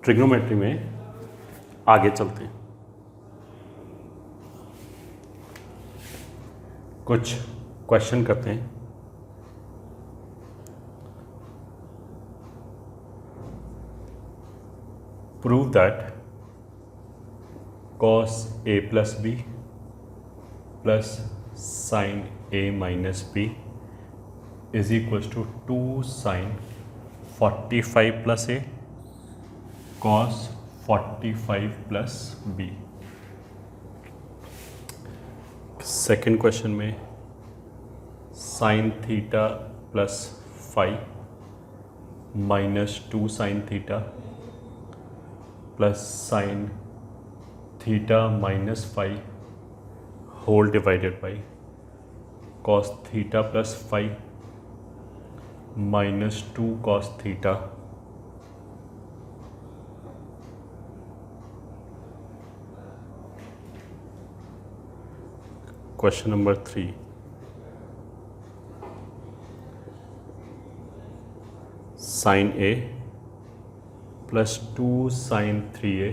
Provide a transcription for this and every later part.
Trigonometry में आगे चलते हैं। कुछ क्वेश्चन करते हैं। Prove that cos a plus b plus sin a minus b is equals to 2 sin 45 plus a cos 45 plus b। Second question में sin theta plus 5 minus 2 sin theta plus sin theta minus 5 whole divided by cos theta plus 5 minus 2 cos theta question number 3 sine A plus 2 sine 3a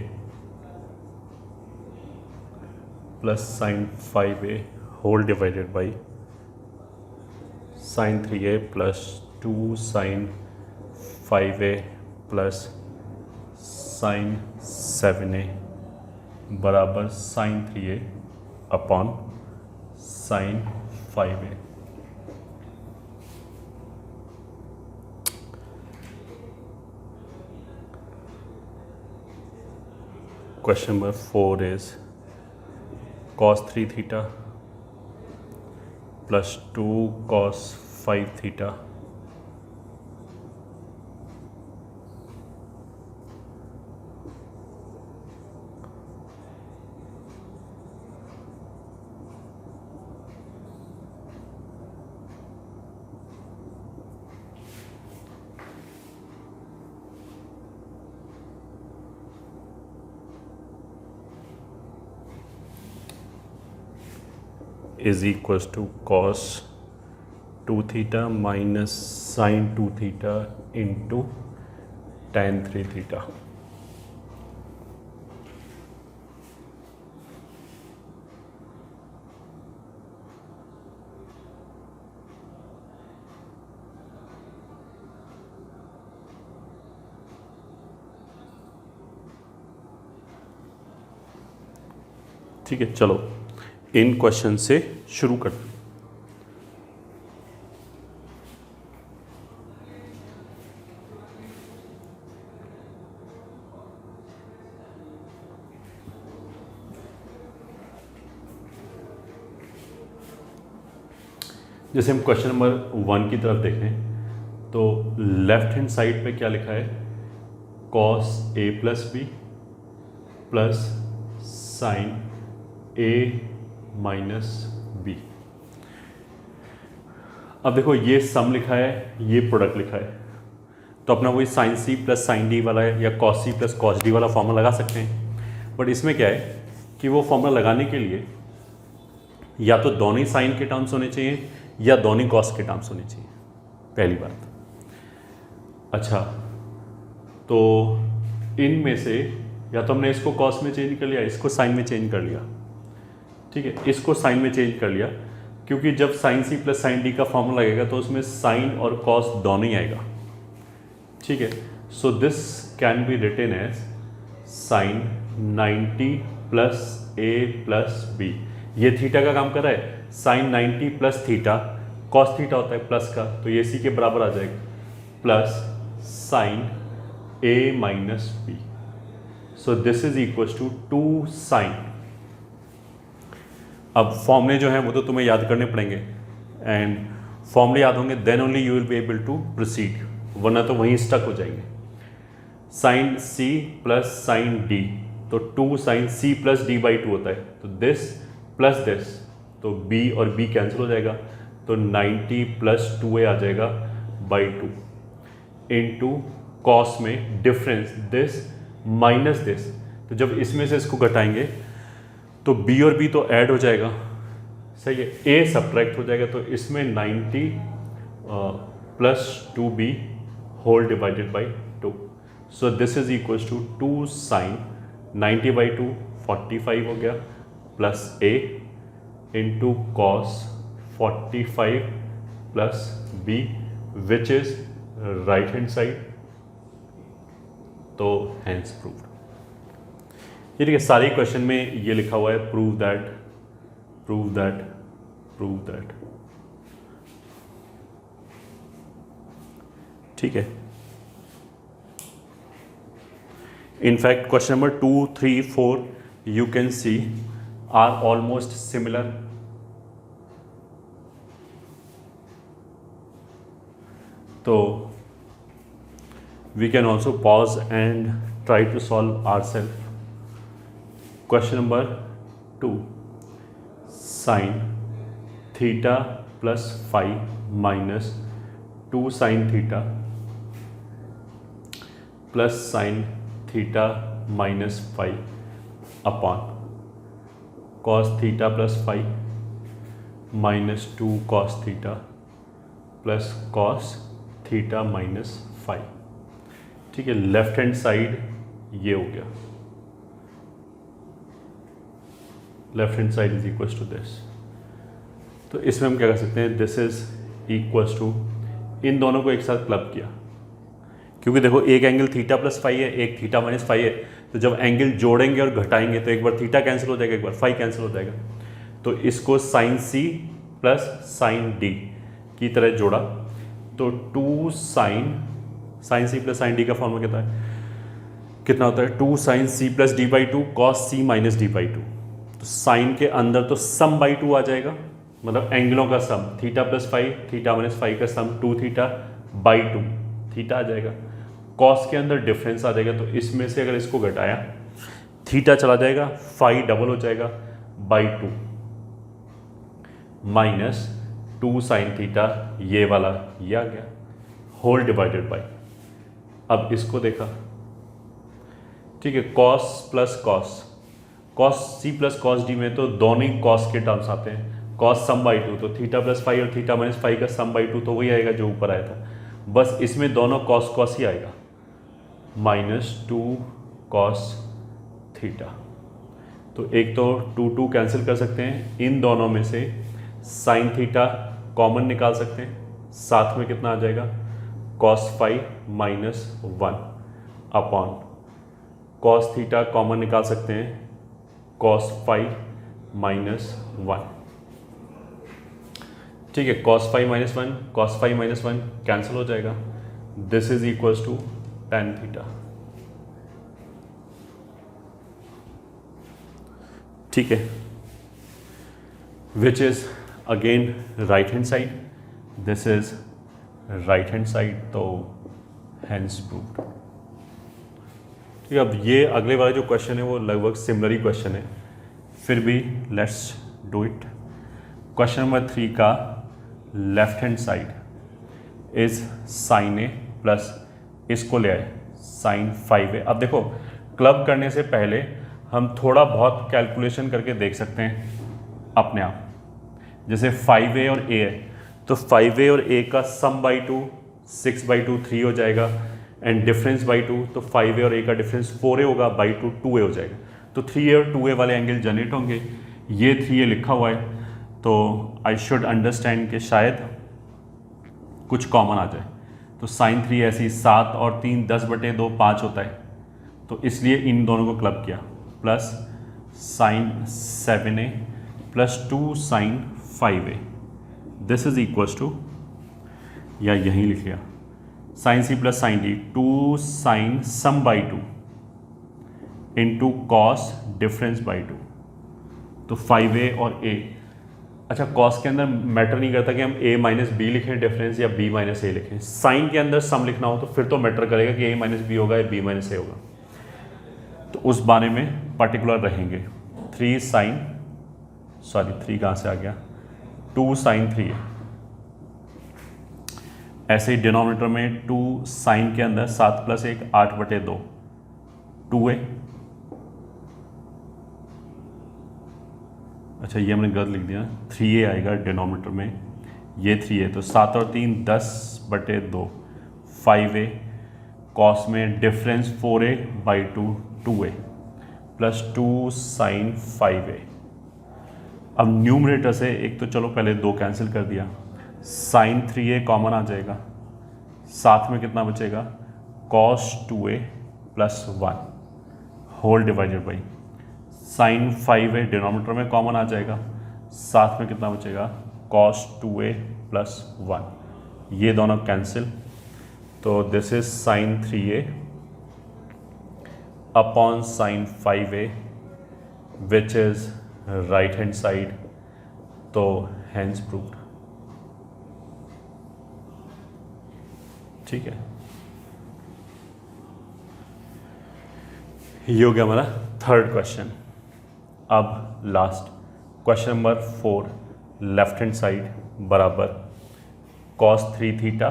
plus sine 5a whole divided by sine 3a plus 2 sine 5a plus sine 7a बराबर sine 3a upon sine 5a। Question number 4 is cos 3 theta plus 2 cos 5 theta is equals to cos 2 theta minus sine 2 theta into tan 3 theta. ठीक है, चलो इन question से शुरू करते हैं। जैसे हम क्वेश्चन नंबर 1 की तरफ देखें तो लेफ्ट हैंड साइड पे क्या लिखा है, cos a plus b plus sine a minus b. अब देखो ये सम लिखा है, ये प्रोडक्ट लिखा है, तो अपना वही साइन सी प्लस साइन डी वाला है या cos c plus cos d वाला फॉर्मूला लगा सकते हैं। बट इसमें क्या है कि वो फॉर्मूला लगाने के लिए या तो दोनों ही साइन के टर्म्स होने चाहिए या दोनों ही कॉस के टर्म्स होने चाहिए, पहली बात। अच्छा, तो इनमें से या तो हमने इसको कॉस में चेंज कर लिया, इसको साइन में चेंज कर लिया, ठीक है, इसको साइन में चेंज कर लिया, क्योंकि जब साइन सी प्लस साइन डी का फॉर्मूला लगेगा तो उसमें साइन और कॉस दोनों ही आएगा, ठीक है। So this can be written as sine 90 plus a plus b. ये थीटा का काम कर रहा है, sine 90 plus theta, cos theta होता है प्लस का, तो ये सी के बराबर आ जाएगा, plus sine a minus b. So this is equal to 2 sine. अब फॉर्मूले जो हैं वो तो तुम्हें याद करने पड़ेंगे, एंड फॉर्मूले याद होंगे then only you will be able to proceed, वरना तो वहीं स्टक हो जाएंगे। साइन सी प्लस साइन डी, तो 2 sine C plus d by 2 होता है, तो दिस प्लस दिस, तो बी और बी कैंसिल हो जाएगा, तो 90 प्लस 2a आ जाएगा बाई 2 इंटू कॉस में डिफरेंस दिस माइनस दिस, तो जब इसमें से इसको घटाएंगे तो b और b तो ऐड हो जाएगा, सही है, a सब्ट्रैक्ट हो जाएगा, तो इसमें 90 plus 2b whole divided by 2, so this is equal to 2 sine 90/2 45 हो गया plus a into cos 45 plus b which is right hand side, तो हैंस प्रूव्ड। ये देखिए सारे क्वेश्चन में ये लिखा हुआ है prove that prove that prove that, ठीक है। In fact question number 2, 3, 4 you can see are almost similar. तो we can also pause and try to solve ourselves. Question number 2, sin theta plus phi minus 2 sin theta plus sin theta minus phi upon cos theta plus phi minus 2 cos theta plus cos theta minus phi, ठीक है। Left hand side ये हो गया, left hand side is equal to this. तो इसमें हम क्या कर सकते हैं, दिस इज इक्वल टू, इन दोनों को एक साथ क्लब किया, क्योंकि देखो एक एंगल थीटा प्लस फाई है, एक थीटा माइनस फाई है, तो जब एंगल जोड़ेंगे और घटाएंगे तो एक बार थीटा कैंसिल हो जाएगा, एक बार फाई कैंसिल हो जाएगा। तो इसको साइन सी प्लस साइन डी की तरह जोड़ा, तो 2 साइन सी प्लस साइन डी का फॉर्मूला कितना होता है 2 sine C plus d by 2 cos c minus d by 2। तो साइन के अंदर तो सम बाई 2 आ जाएगा, मतलब एंगलों का sum, theta plus five theta minus five का सम 2 थीटा बाई 2 थीटा आ जाएगा। कॉस के अंदर डिफरेंस आ जाएगा, तो इसमें से अगर इसको घटाया थीटा चला जाएगा, फाई डबल हो जाएगा बाई 2 माइनस 2 साइन थीटा, ये वाला ये आ गया, होल डिवाइडेड बाई। अब इसको देखा, ठीक है, cos plus cos, cos c plus cos d में तो दोनों ही कॉस के टर्म्स आते हैं, कॉस सम बाई 2, तो थीटा प्लस फाइव और थीटा माइनस फाइव का सम बाई 2 तो वही आएगा जो ऊपर आया था, बस इसमें दोनों कॉस कॉस ही आएगा, माइनस 2 कॉस थीटा। तो एक तो 2 कैंसिल कर सकते हैं, इन दोनों में से साइन थीटा कॉमन निकाल सकते हैं, साथ में कितना आ जाएगा cos five minus 1 upon cos theta common निकाल सकते हैं, कॉस फाइव माइनस 1, ठीक है। Cos five minus 1 cos five minus 1 cancel हो जाएगा, this is equals to tan theta, ठीक है, which is again right hand side, this is right hand side, तो हैंस प्रूव्ड। ठीक है, अब ये अगले वाला जो क्वेश्चन है वो लगभग सिमिलर ही क्वेश्चन है, फिर भी let's do it. Question number 3 का left hand side is sine A plus, इसको ले आए साइन 5a। अब देखो क्लब करने से पहले हम थोड़ा बहुत कैलकुलेशन करके देख सकते हैं अपने आप, जैसे 5a और a है, तो 5a और a का सम बाई 2 6/2 3 हो जाएगा, एंड डिफरेंस बाई 2, तो 5a और a का डिफरेंस 4a होगा, बाई 2 2a हो जाएगा, तो 3a और 2a वाले एंगल जनरेट होंगे। ये 3a लिखा हुआ है, तो आई शुड अंडरस्टैंड कि शायद कुछ कॉमन आ जाए, तो साइन 3 ऐसी 7 और 3 10/2 5 होता है, तो इसलिए इन दोनों को क्लब किया, plus sine 7a plus 2 sine 5a, this is equals to, या यहीं लिख लिया sine C plus sine d 2 sine sum by 2 into cos difference by 2, तो 5a और a। अच्छा, कॉस के अंदर मैटर नहीं करता कि हम a माइनस बी लिखें डिफरेंस या b माइनस a लिखें, साइन के अंदर सम लिखना हो तो फिर तो मैटर करेगा कि a माइनस बी होगा या b माइनस a होगा, तो उस बारे में पर्टिकुलर रहेंगे। 3 साइन, सॉरी 3 कहाँ से आ गया, 2 साइन 3 है, ऐसे ही डिनोमिनेटर में 2 साइन के अंदर 7 प्लस 1 8/2 2a। अच्छा, ये हमने गलत लिख दिया, 3a आएगा डिनोमिनेटर में, ये 3 है, तो 7 और 3 10/2 5a कॉस में difference 4a/2 2a plus 2 sine 5a। अब न्यूमरेटर से एक तो चलो पहले 2 कैंसिल कर दिया, साइन 3a कॉमन आ जाएगा, साथ में कितना बचेगा cos 2a plus 1 whole divided by sine 5a denominator में कॉमन आ जाएगा, साथ में कितना बचेगा कॉस 2a प्लस 1। ये दोनों कैंसिल, तो this is sine 3a upon sine 5a which is right hand side, तो हैंस प्रूव्ड। ठीक है, ये हो गया हमारा थर्ड क्वेश्चन। अब last question number 4, left hand side बराबर कॉस 3 थीटा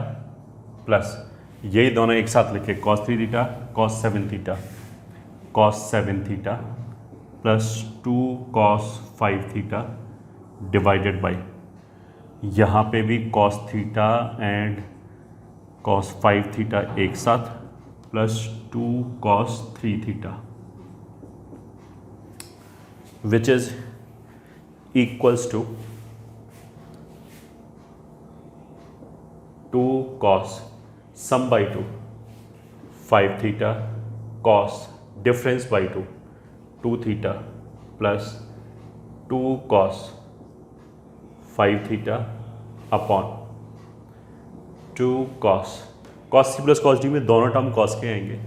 प्लस, यही दोनों एक साथ लिखे, cos 3 theta cos 7 theta, cos 7 theta plus 2 cos 5 theta divided by, यहाँ पे भी cos theta and cos 5 theta एक साथ plus 2 cos 3 theta which is equals to 2 cos sum by 2 5 theta cos difference by 2 2 theta plus 2 cos 5 theta upon 2 cos c plus cos d में दोनों term cos के आएंगे,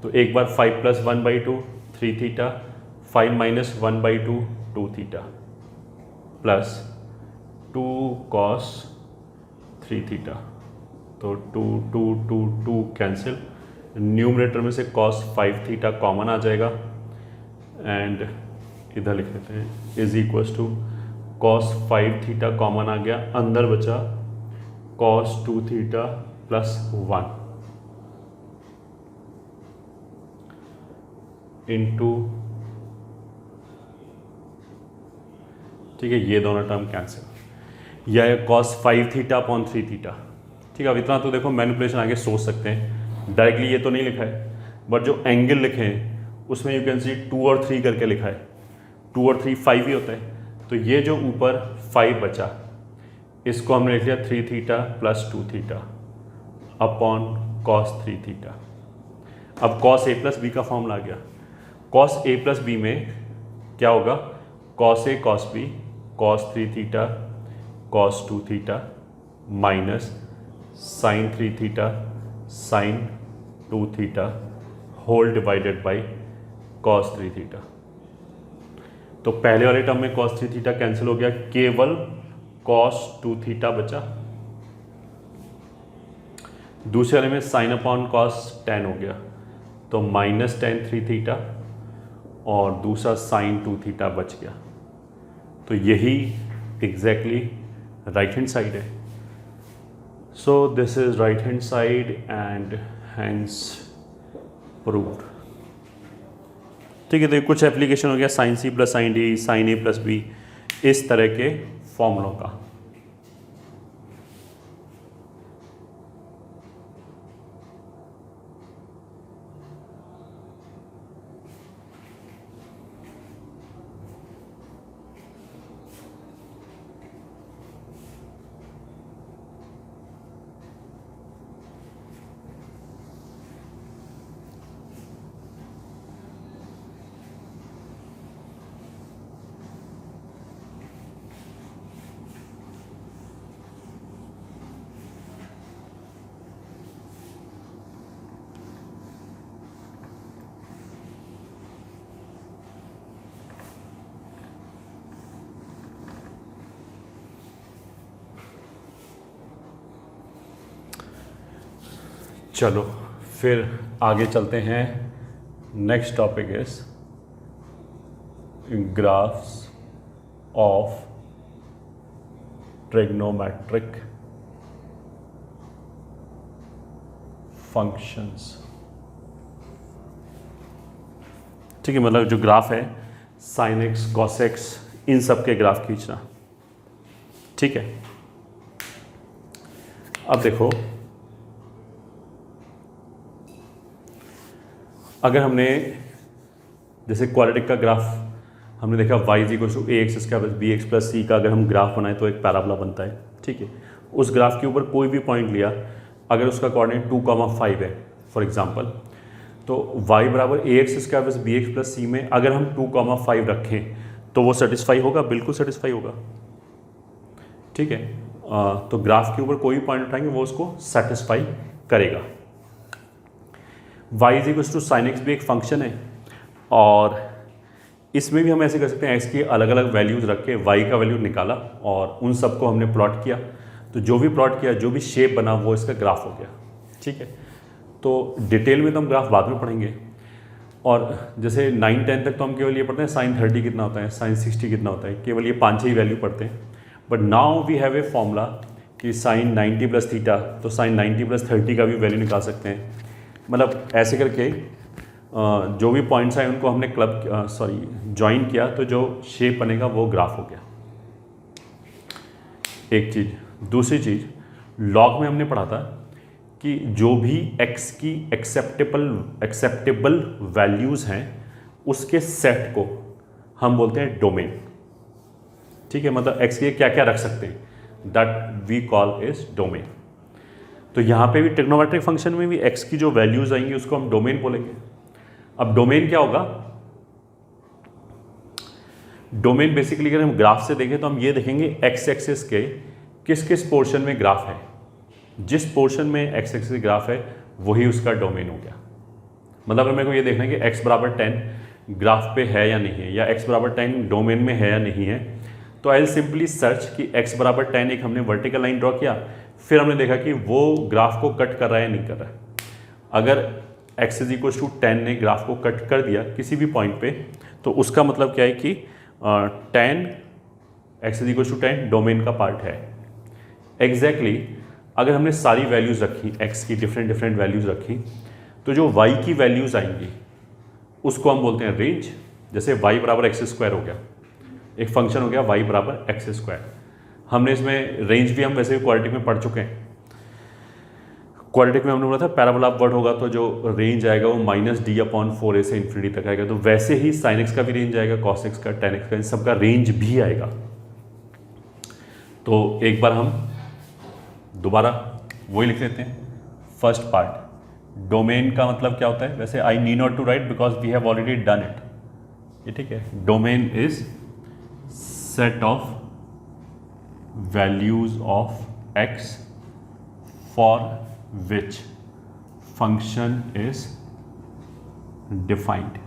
तो एक बार 5 plus 1 by 2 3 theta 5 minus 1 by 2 2 theta plus 2 cos 3 theta, तो 2 2 2 2 cancel, numerator में से cos 5 theta common आ जाएगा एंड इधर लिख लेते हैं is equals to cos 5 theta common आ गया, अंदर बचा cos 2 थीटा प्लस 1 इंटू, ठीक है, ये दोनों टर्म कैंसिल, या cos 5 थीटा अपॉन 3 थीटा। ठीक है, अब इतना तो देखो मैनिपुलेशन आगे सोच सकते हैं, डायरेक्टली ये तो नहीं लिखा है, बट जो एंगल लिखे हैं उसमें यू कैन सी 2 और 3 करके लिखा है, 2 और 3 5 ही होता है, तो ये जो ऊपर 5 बचा इसको हमने लिख लिया 3 theta plus 2 theta upon cos 3 theta. अब cos a प्लस बी का फॉर्मूला आ गया, cos a प्लस बी में क्या होगा cos a cos b cos 3 theta cos 2 theta minus sine 3 theta sine 2 theta whole divided by cos 3 theta. तो पहले वाले term में cos 3 थीटा कैंसिल हो गया, केवल cos 2 थीटा बचा, दूसरे वाले में साइन अपॉन cos 10 हो गया, तो माइनस 10 3 थीटा और दूसरा साइन 2 थीटा बच गया, तो यही एग्जैक्टली राइट हैंड साइड है। So this is right hand side and hence proved. ठीक है, तो कुछ एप्लीकेशन हो गया साइन सी प्लस साइन डी, साइन ए प्लस बी, इस तरह के फॉर्मूलों का। चलो फिर आगे चलते हैं। Next topic is graphs of trigonometric functions. ठीक है, मतलब जो ग्राफ है साइन एक्स कॉस एक्स इन सब के ग्राफ खींचना। ठीक है, अब देखो अगर हमने जैसे क्वाड्रेटिक का ग्राफ हमने देखा y is equal to A X square plus B X plus C का अगर हम ग्राफ बनाए तो एक पैराबोला बनता है, ठीक है। उस ग्राफ के ऊपर कोई भी पॉइंट लिया, अगर उसका कोऑर्डिनेट 2,5 है फॉर एग्जांपल, तो y बराबर A X square plus B X plus C में अगर हम 2,5 रखें तो वो सेटिस्फाई होगा, बिल्कुल सेटिस्फाई होगा, ठीक है। तो ग्राफ के ऊपर कोई भी पॉइंट उठाएंगे वो उसको सेटिस्फाई करेगा। y is equal to sine x भी एक फंक्शन है, और इसमें भी हम ऐसे कर सकते हैं, x की अलग अलग वैल्यूज़ रख के y का वैल्यू निकाला और उन सबको हमने प्लॉट किया, तो जो भी प्लॉट किया, जो भी शेप बना, वो इसका ग्राफ हो गया, ठीक है। तो डिटेल में तो हम ग्राफ बाद में पढ़ेंगे, और जैसे 9-10 तक तो हम केवल ये पढ़ते हैं साइन 30 कितना होता है, साइन 60 कितना होता है, केवल ये 5-6 ही वैल्यू पढ़ते हैं। But now we have a formula कि साइन 90 प्लस थीटा, तो साइन 90 प्लस 30 का भी वैल्यू निकाल सकते हैं। मतलब ऐसे करके जो भी पॉइंट्स आए उनको हमने ज्वाइन किया, तो जो शेप बनेगा वो ग्राफ हो गया, एक चीज़। दूसरी चीज़, लॉग में हमने पढ़ा था कि जो भी x की एक्सेप्टेबल वैल्यूज़ हैं उसके सेट को हम बोलते हैं डोमेन, ठीक है। मतलब x के क्या क्या रख सकते हैं, that we call is domain. तो यहाँ पे भी ट्रिग्नोमेट्रिक फंक्शन में भी x की जो वैल्यूज़ आएंगी उसको हम डोमेन बोलेंगे। अब डोमेन क्या होगा, डोमेन बेसिकली अगर हम ग्राफ से देखें तो हम ये देखेंगे x एक्सिस के किस किस पोर्शन में ग्राफ है, जिस पोर्शन में x एक्सिस ग्राफ है वही उसका डोमेन हो गया। मतलब अगर मेरे को ये देखना है कि x बराबर 10 ग्राफ पे है या नहीं है, या x बराबर 10 डोमेन में है या नहीं है, तो आई सिंपली सर्च कि x बराबर 10 एक हमने वर्टिकल लाइन ड्रॉ किया, फिर हमने देखा कि वो ग्राफ को कट कर रहा है या नहीं कर रहा है। अगर x इज इक्वल टू 10 ने ग्राफ को कट कर दिया किसी भी पॉइंट पे, तो उसका मतलब क्या है कि 10 x is equal to 10 domain का पार्ट है। एग्जैक्टली अगर हमने सारी वैल्यूज़ रखी, x की डिफरेंट वैल्यूज़ रखी, तो जो y की वैल्यूज़ आएंगी उसको हम बोलते हैं रेंज। जैसे y बराबर एक्स स्क्वायर हो गया, एक फंक्शन हो गया y बराबर एक्स स्क्वायर। हमने इसमें रेंज भी हम वैसे भी क्वाड्रेटिक में पढ़ चुके हैं। क्वाड्रेटिक में हमने बोला था पैराबोला वर्ड होगा तो जो रेंज आएगा वो -d/4a से इन्फिनिटी तक आएगा। तो वैसे ही साइन एक्स का भी रेंज आएगा, कॉस एक्स का, टेन एक्स का, इन सबका रेंज भी आएगा। तो एक बार हम दोबारा वही लिख लेते हैं। फर्स्ट पार्ट, डोमेन का मतलब क्या होता है, वैसे I need not to write because we have already done it, ये ठीक है। Domain is set of values of x for which function is defined,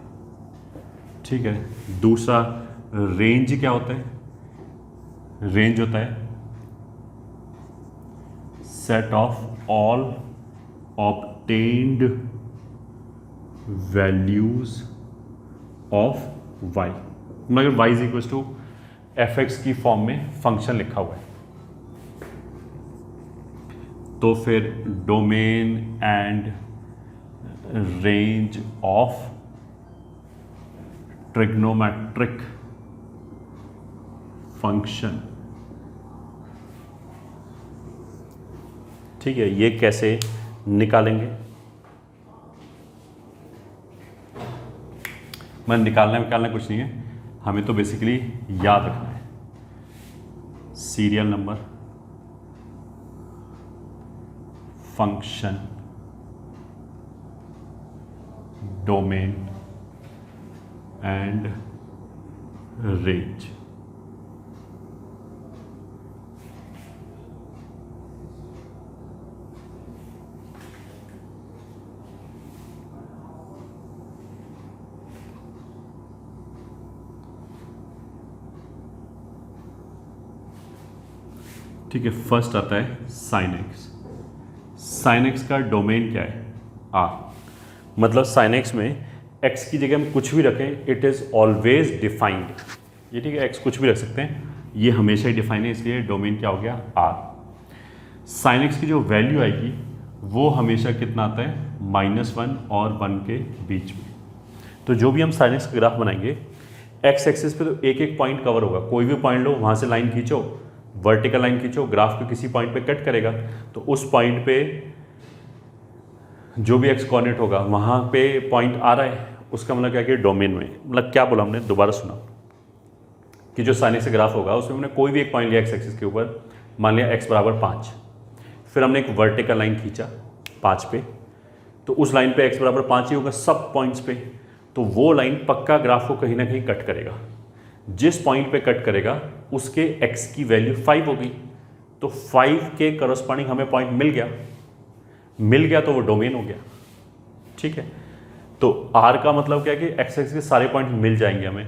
ठीक है। दूसरा रेंज क्या होता है, रेंज होता है set of all obtained values of y, मगर y is equal to f x की फॉर्म में फंक्शन लिखा हुआ है। तो फिर domain and range of trigonometric function, ठीक है। ये कैसे निकालेंगे, मैं निकालना कुछ नहीं है, हमें तो बेसिकली याद रखना है। Serial number, function, domain and range. ठीक है, फर्स्ट आता है साइन एक्स। साइन एक्स का डोमेन क्या है, आर। मतलब साइन एक्स में एक्स की जगह हम कुछ भी रखें, इट इज़ ऑलवेज डिफाइंड, ये ठीक है। एक्स कुछ भी रख सकते हैं, ये हमेशा ही डिफाइन है, इसलिए डोमेन क्या हो गया, आर। साइन एक्स की जो वैल्यू आएगी वो हमेशा कितना आता है, -1 और 1 के बीच में। तो जो भी हम साइन एक्स का ग्राफ बनाएंगे, एक्स एक्सिस पे तो एक एक पॉइंट कवर होगा, कोई भी पॉइंट लो, वहाँ से लाइन खींचो, वर्टिकल लाइन खींचो, ग्राफ के किसी पॉइंट पे कट करेगा, तो उस पॉइंट पे जो भी एक्स कोऑर्डिनेट होगा वहाँ पे पॉइंट आ रहा है, उसका मतलब क्या कि डोमेन में, मतलब क्या बोला हमने, दोबारा सुना कि जो साइन एक्स ग्राफ होगा उसमें हमने कोई भी एक पॉइंट लिया एक्स एक्सिस के ऊपर, मान लिया x बराबर 5, फिर हमने एक वर्टिकल लाइन खींचा 5 पे, तो उस लाइन पे x बराबर 5 ही होगा सब पॉइंट्स पे, तो वो लाइन पक्का ग्राफ को कहीं ना कहीं कट करेगा। जिस पॉइंट पे कट करेगा उसके x की वैल्यू 5 होगी, तो 5 के करस्पॉन्डिंग हमें पॉइंट मिल गया तो वो डोमेन हो गया। ठीक है, तो r का मतलब क्या है कि x एक्सिस के सारे पॉइंट मिल जाएंगे हमें।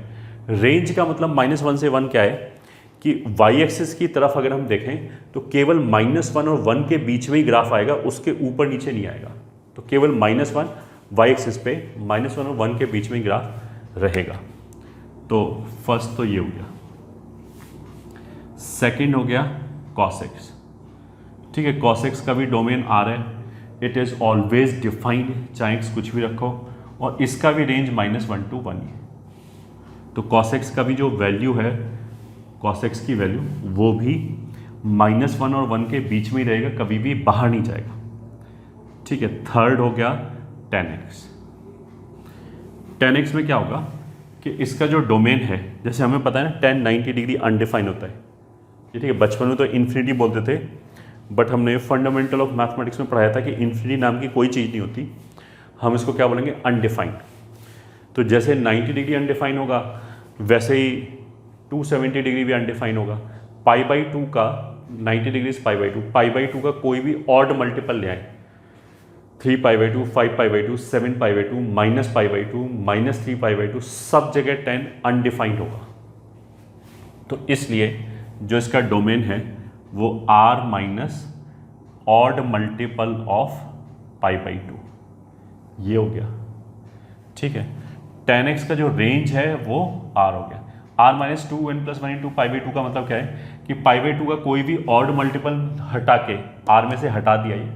रेंज का मतलब -1 से 1 क्या है कि y एक्सिस की तरफ अगर हम देखें तो केवल -1 और 1 के बीच में ही ग्राफ आएगा, उसके ऊपर नीचे नहीं आएगा। तो केवल -1 y एक्सिस पे, -1 और 1 के बीच में ही ग्राफ रहेगा। तो फर्स्ट तो ये हो गया। सेकंड हो गया cos x। ठीक है, cos x का भी डोमेन R है, इट इज़ ऑलवेज डिफाइंड, चाहे x कुछ भी रखो, और इसका भी रेंज -1 to 1 है। तो cos x का भी जो वैल्यू है, cos x की वैल्यू वो भी -1 और 1 के बीच में ही रहेगा, कभी भी बाहर नहीं जाएगा। ठीक है, थर्ड हो गया tan x। tan x में क्या होगा कि इसका जो डोमेन है, जैसे हमें पता है ना tan 90 डिग्री अनडिफाइन होता है। ठीक है, बचपन में तो इन्फिनिटी बोलते थे, बट हमने फंडामेंटल ऑफ मैथमेटिक्स में पढ़ाया था कि इन्फिनिटी नाम की कोई चीज़ नहीं होती, हम इसको क्या बोलेंगे, अनडिफाइंड। तो जैसे 90 डिग्री अनडिफाइन होगा, वैसे ही 270 डिग्री भी अनडिफाइन होगा। π/2 का 90 डिग्री π/2, π/2 का कोई भी ऑड मल्टीपल ले आए, 3π/2, 5π/2, 7π/2, -π/2, -3π/2, सब जगह 10 अनडिफाइंड होगा। तो इसलिए जो इसका डोमेन है वो R minus odd multiple of π/2 ये हो गया। ठीक है, tan x का जो रेंज है वो R हो गया। R माइनस 2n+1 π/2 का मतलब क्या है कि π/2 का कोई भी ऑड मल्टीपल हटा के, R में से हटा दिया ये,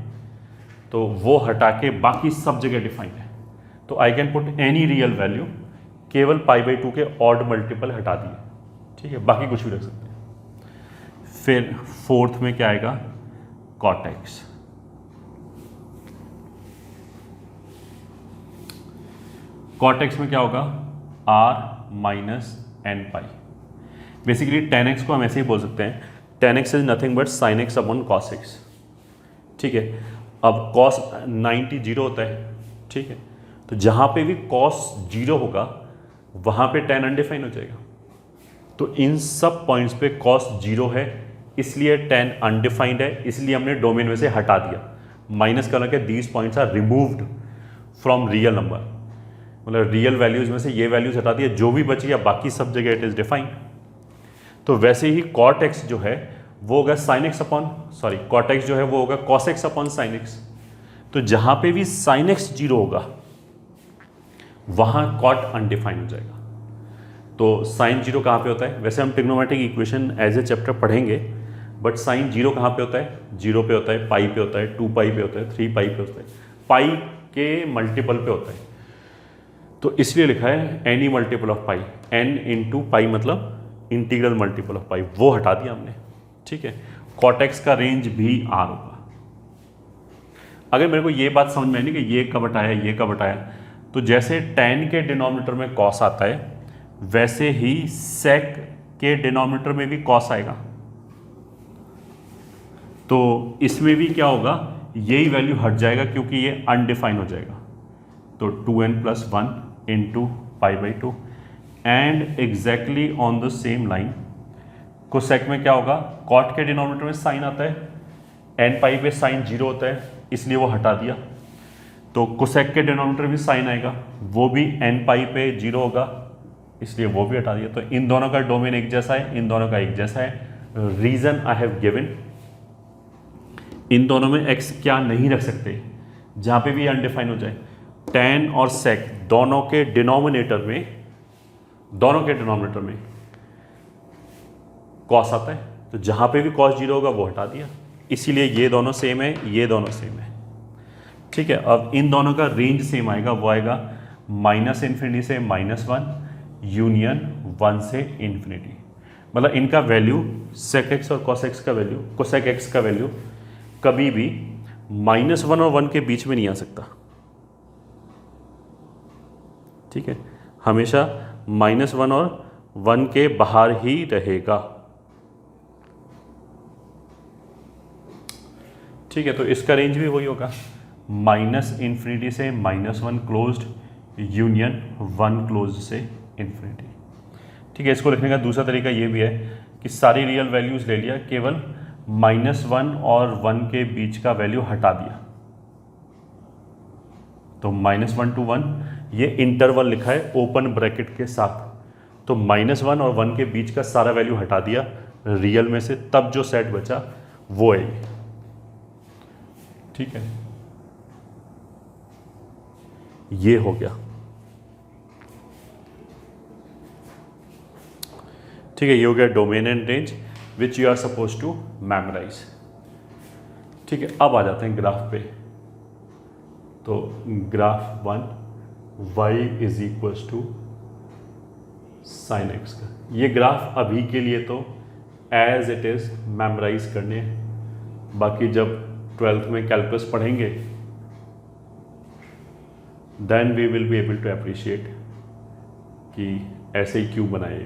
तो वो हटा के बाकी सब जगह डिफाइंड है। तो I can put any real value, केवल π/2 के ऑड मल्टीपल हटा दिए। ठीक है, बाकी कुछ भी रख सकते हैं। फिर फोर्थ में क्या आएगा, cot x। cot x में क्या होगा, R माइनस एन पाई। बेसिकली tan x को हम ऐसे ही बोल सकते हैं, tan x is nothing but sin x upon cos x। ठीक है, अब cos 90 जीरो होता है। ठीक है, तो जहाँ पे भी cos जीरो होगा वहाँ पे tan अनडिफाइन हो जाएगा। तो इन सब पॉइंट्स पे cos जीरो है, इसलिए tan अनडिफाइंड है, इसलिए हमने डोमेन में से हटा दिया। माइनस का लगे these points are removed from real number, मतलब रियल वैल्यूज में से ये वैल्यूज हटा दिया, जो भी बची या बाकी सब जगह इट इज डिफाइंड। तो वैसे ही cot x जो है वो होगा sin x upon, sorry cot x जो है वो होगा cos x upon sin x। तो जहां पे भी sin x जीरो होगा वहां cot अनडिफाइंड हो जाएगा। तो sin जीरो कहाँ पे होता है, वैसे हम trigonometric equation as a chapter पढ़ेंगे, बट sin जीरो कहाँ पे होता है, जीरो पे होता है, पाई पे होता है, 2 पाई पे होता है, 3 पाई पे होता है, पाई के मल्टीपल पे होता है। तो इसलिए लिखा है any multiple of pi, n into pi मतलब इंटीग्रल मल्टीपल ऑफ पाई, वो हटा दिया हमने। ठीक है, cot x का रेंज भी R होगा। अगर मेरे को ये बात समझ में आई कि ये कब हटाया, ये कब हटाया, तो जैसे tan के डिनोमिनेटर में cos आता है, वैसे ही sec के डिनोमिनेटर में भी cos आएगा। तो इसमें भी क्या होगा, यही वैल्यू हट जाएगा क्योंकि ये अनडिफाइन हो जाएगा। तो 2n+1 into π/2 and exactly on the same line cosec में क्या होगा, cot के डिनोमिनेटर में साइन आता है, n पाई पे साइन जीरो होता है, इसलिए वो हटा दिया। तो कोसेक के डिनोमिनेटर में साइन आएगा, वो भी n पाई पे जीरो होगा, इसलिए वो भी हटा दिया। तो इन दोनों का डोमेन एक जैसा है, इन दोनों का एक जैसा है। रीजन आई हैव गिवन, इन दोनों में x क्या नहीं रख सकते, जहाँ पे भी अनडिफाइन हो जाए। tan और sec दोनों के डिनोमिनेटर में cos आता है, तो जहाँ पे भी cos जीरो होगा वो हटा दिया, इसीलिए ये दोनों सेम है, ये दोनों सेम है। ठीक है, अब इन दोनों का रेंज सेम आएगा, वो आएगा -∞ से -1 यूनियन 1 से इन्फिनिटी। मतलब इनका वैल्यू sec x और cos x का वैल्यू, cosec x का वैल्यू कभी भी -1 और 1 के बीच में नहीं आ सकता। ठीक है, हमेशा -1 और 1 के बाहर ही रहेगा। ठीक है, तो इसका रेंज भी वही होगा, -∞ से -1 क्लोज्ड यूनियन 1 क्लोज्ड से इन्फिनिटी। ठीक है, इसको लिखने का दूसरा तरीका ये भी है कि सारी रियल वैल्यूज़ ले लिया, केवल -1 और 1 के बीच का वैल्यू हटा दिया। तो -1 to 1 ये इंटरवल लिखा है ओपन ब्रैकेट के साथ, तो -1 और 1 के बीच का सारा वैल्यू हटा दिया रियल में से, तब जो सेट बचा वो है ये। ठीक है, ये हो गया। ठीक है, ये हो गया domain and range which you are suppose to memorize. ठीक है, अब आ जाते हैं ग्राफ पे। तो graph 1 y is equals to sine x का, ये ग्राफ अभी के लिए तो एज इट इज मेमोराइज करने, बाकी जब 12th में कैलकुलस पढ़ेंगे then we will be able to appreciate कि ऐसे ही क्यों बनाए।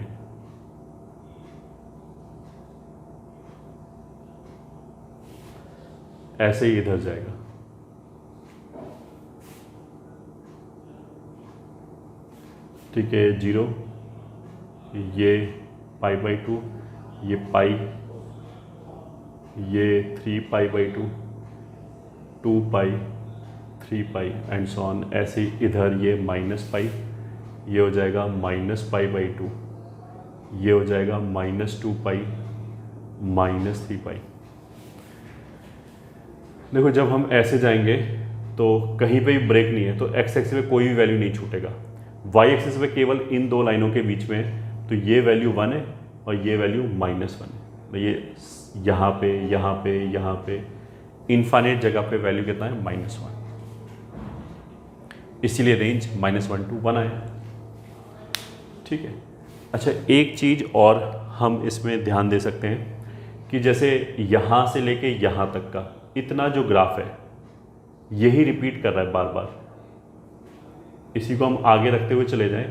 ऐसे ही इधर जाएगा, ठीक है, 0, ये π/2, ये पाई, ये 3π/2, 2π, 3π एंड सो ऑन। ऐसे ही इधर ये -π, ये हो जाएगा -π/2, ये हो जाएगा -2π, -3π। देखो, जब हम ऐसे जाएंगे तो कहीं पे भी ब्रेक नहीं है, तो x एक्सिस पे कोई भी वैल्यू नहीं छूटेगा। y एक्सिस पे केवल इन दो लाइनों के बीच में है, तो ये वैल्यू 1 है और ये वैल्यू -1 है। तो ये यहाँ पे, यहाँ पे, यहाँ पे इनफाइनाइट जगह पे वैल्यू कितना है, -1। इसीलिए रेंज -1 to 1 आया। ठीक है, अच्छा, एक चीज़ और हम इसमें ध्यान दे सकते हैं कि जैसे यहाँ से लेके यहाँ तक का इतना जो ग्राफ है यही रिपीट कर रहा है बार बार। इसी को हम आगे रखते हुए चले जाएं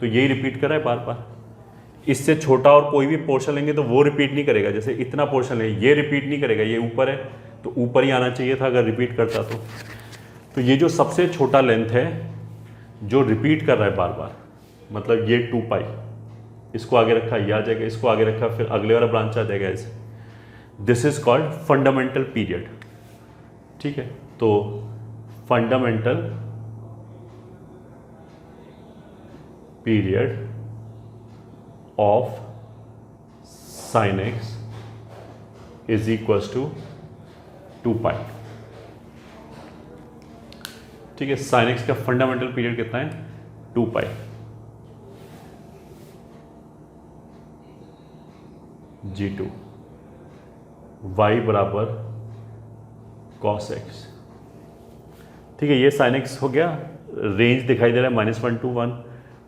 तो यही रिपीट कर रहा है बार बार। इससे छोटा और कोई भी पोर्शन लेंगे तो वो रिपीट नहीं करेगा। जैसे इतना पोर्शन है, ये रिपीट नहीं करेगा, ये ऊपर है तो ऊपर ही आना चाहिए था अगर रिपीट करता तो ये जो सबसे छोटा लेंथ है जो रिपीट कर रहा है बार बार, मतलब ये 2π, इसको आगे रखा ये आ जाएगा, इसको आगे रखा फिर अगले वाला ब्रांच आ जाएगा ऐसे। This is called fundamental period. ठीक है, तो fundamental period of sine X is equals to 2π। ठीक है, साइन एक्स का फंडामेंटल पीरियड कितना है, 2π। G2 y बराबर cos x। ठीक है, ये sin x हो गया। रेंज दिखाई दे रहा है -1 to 1।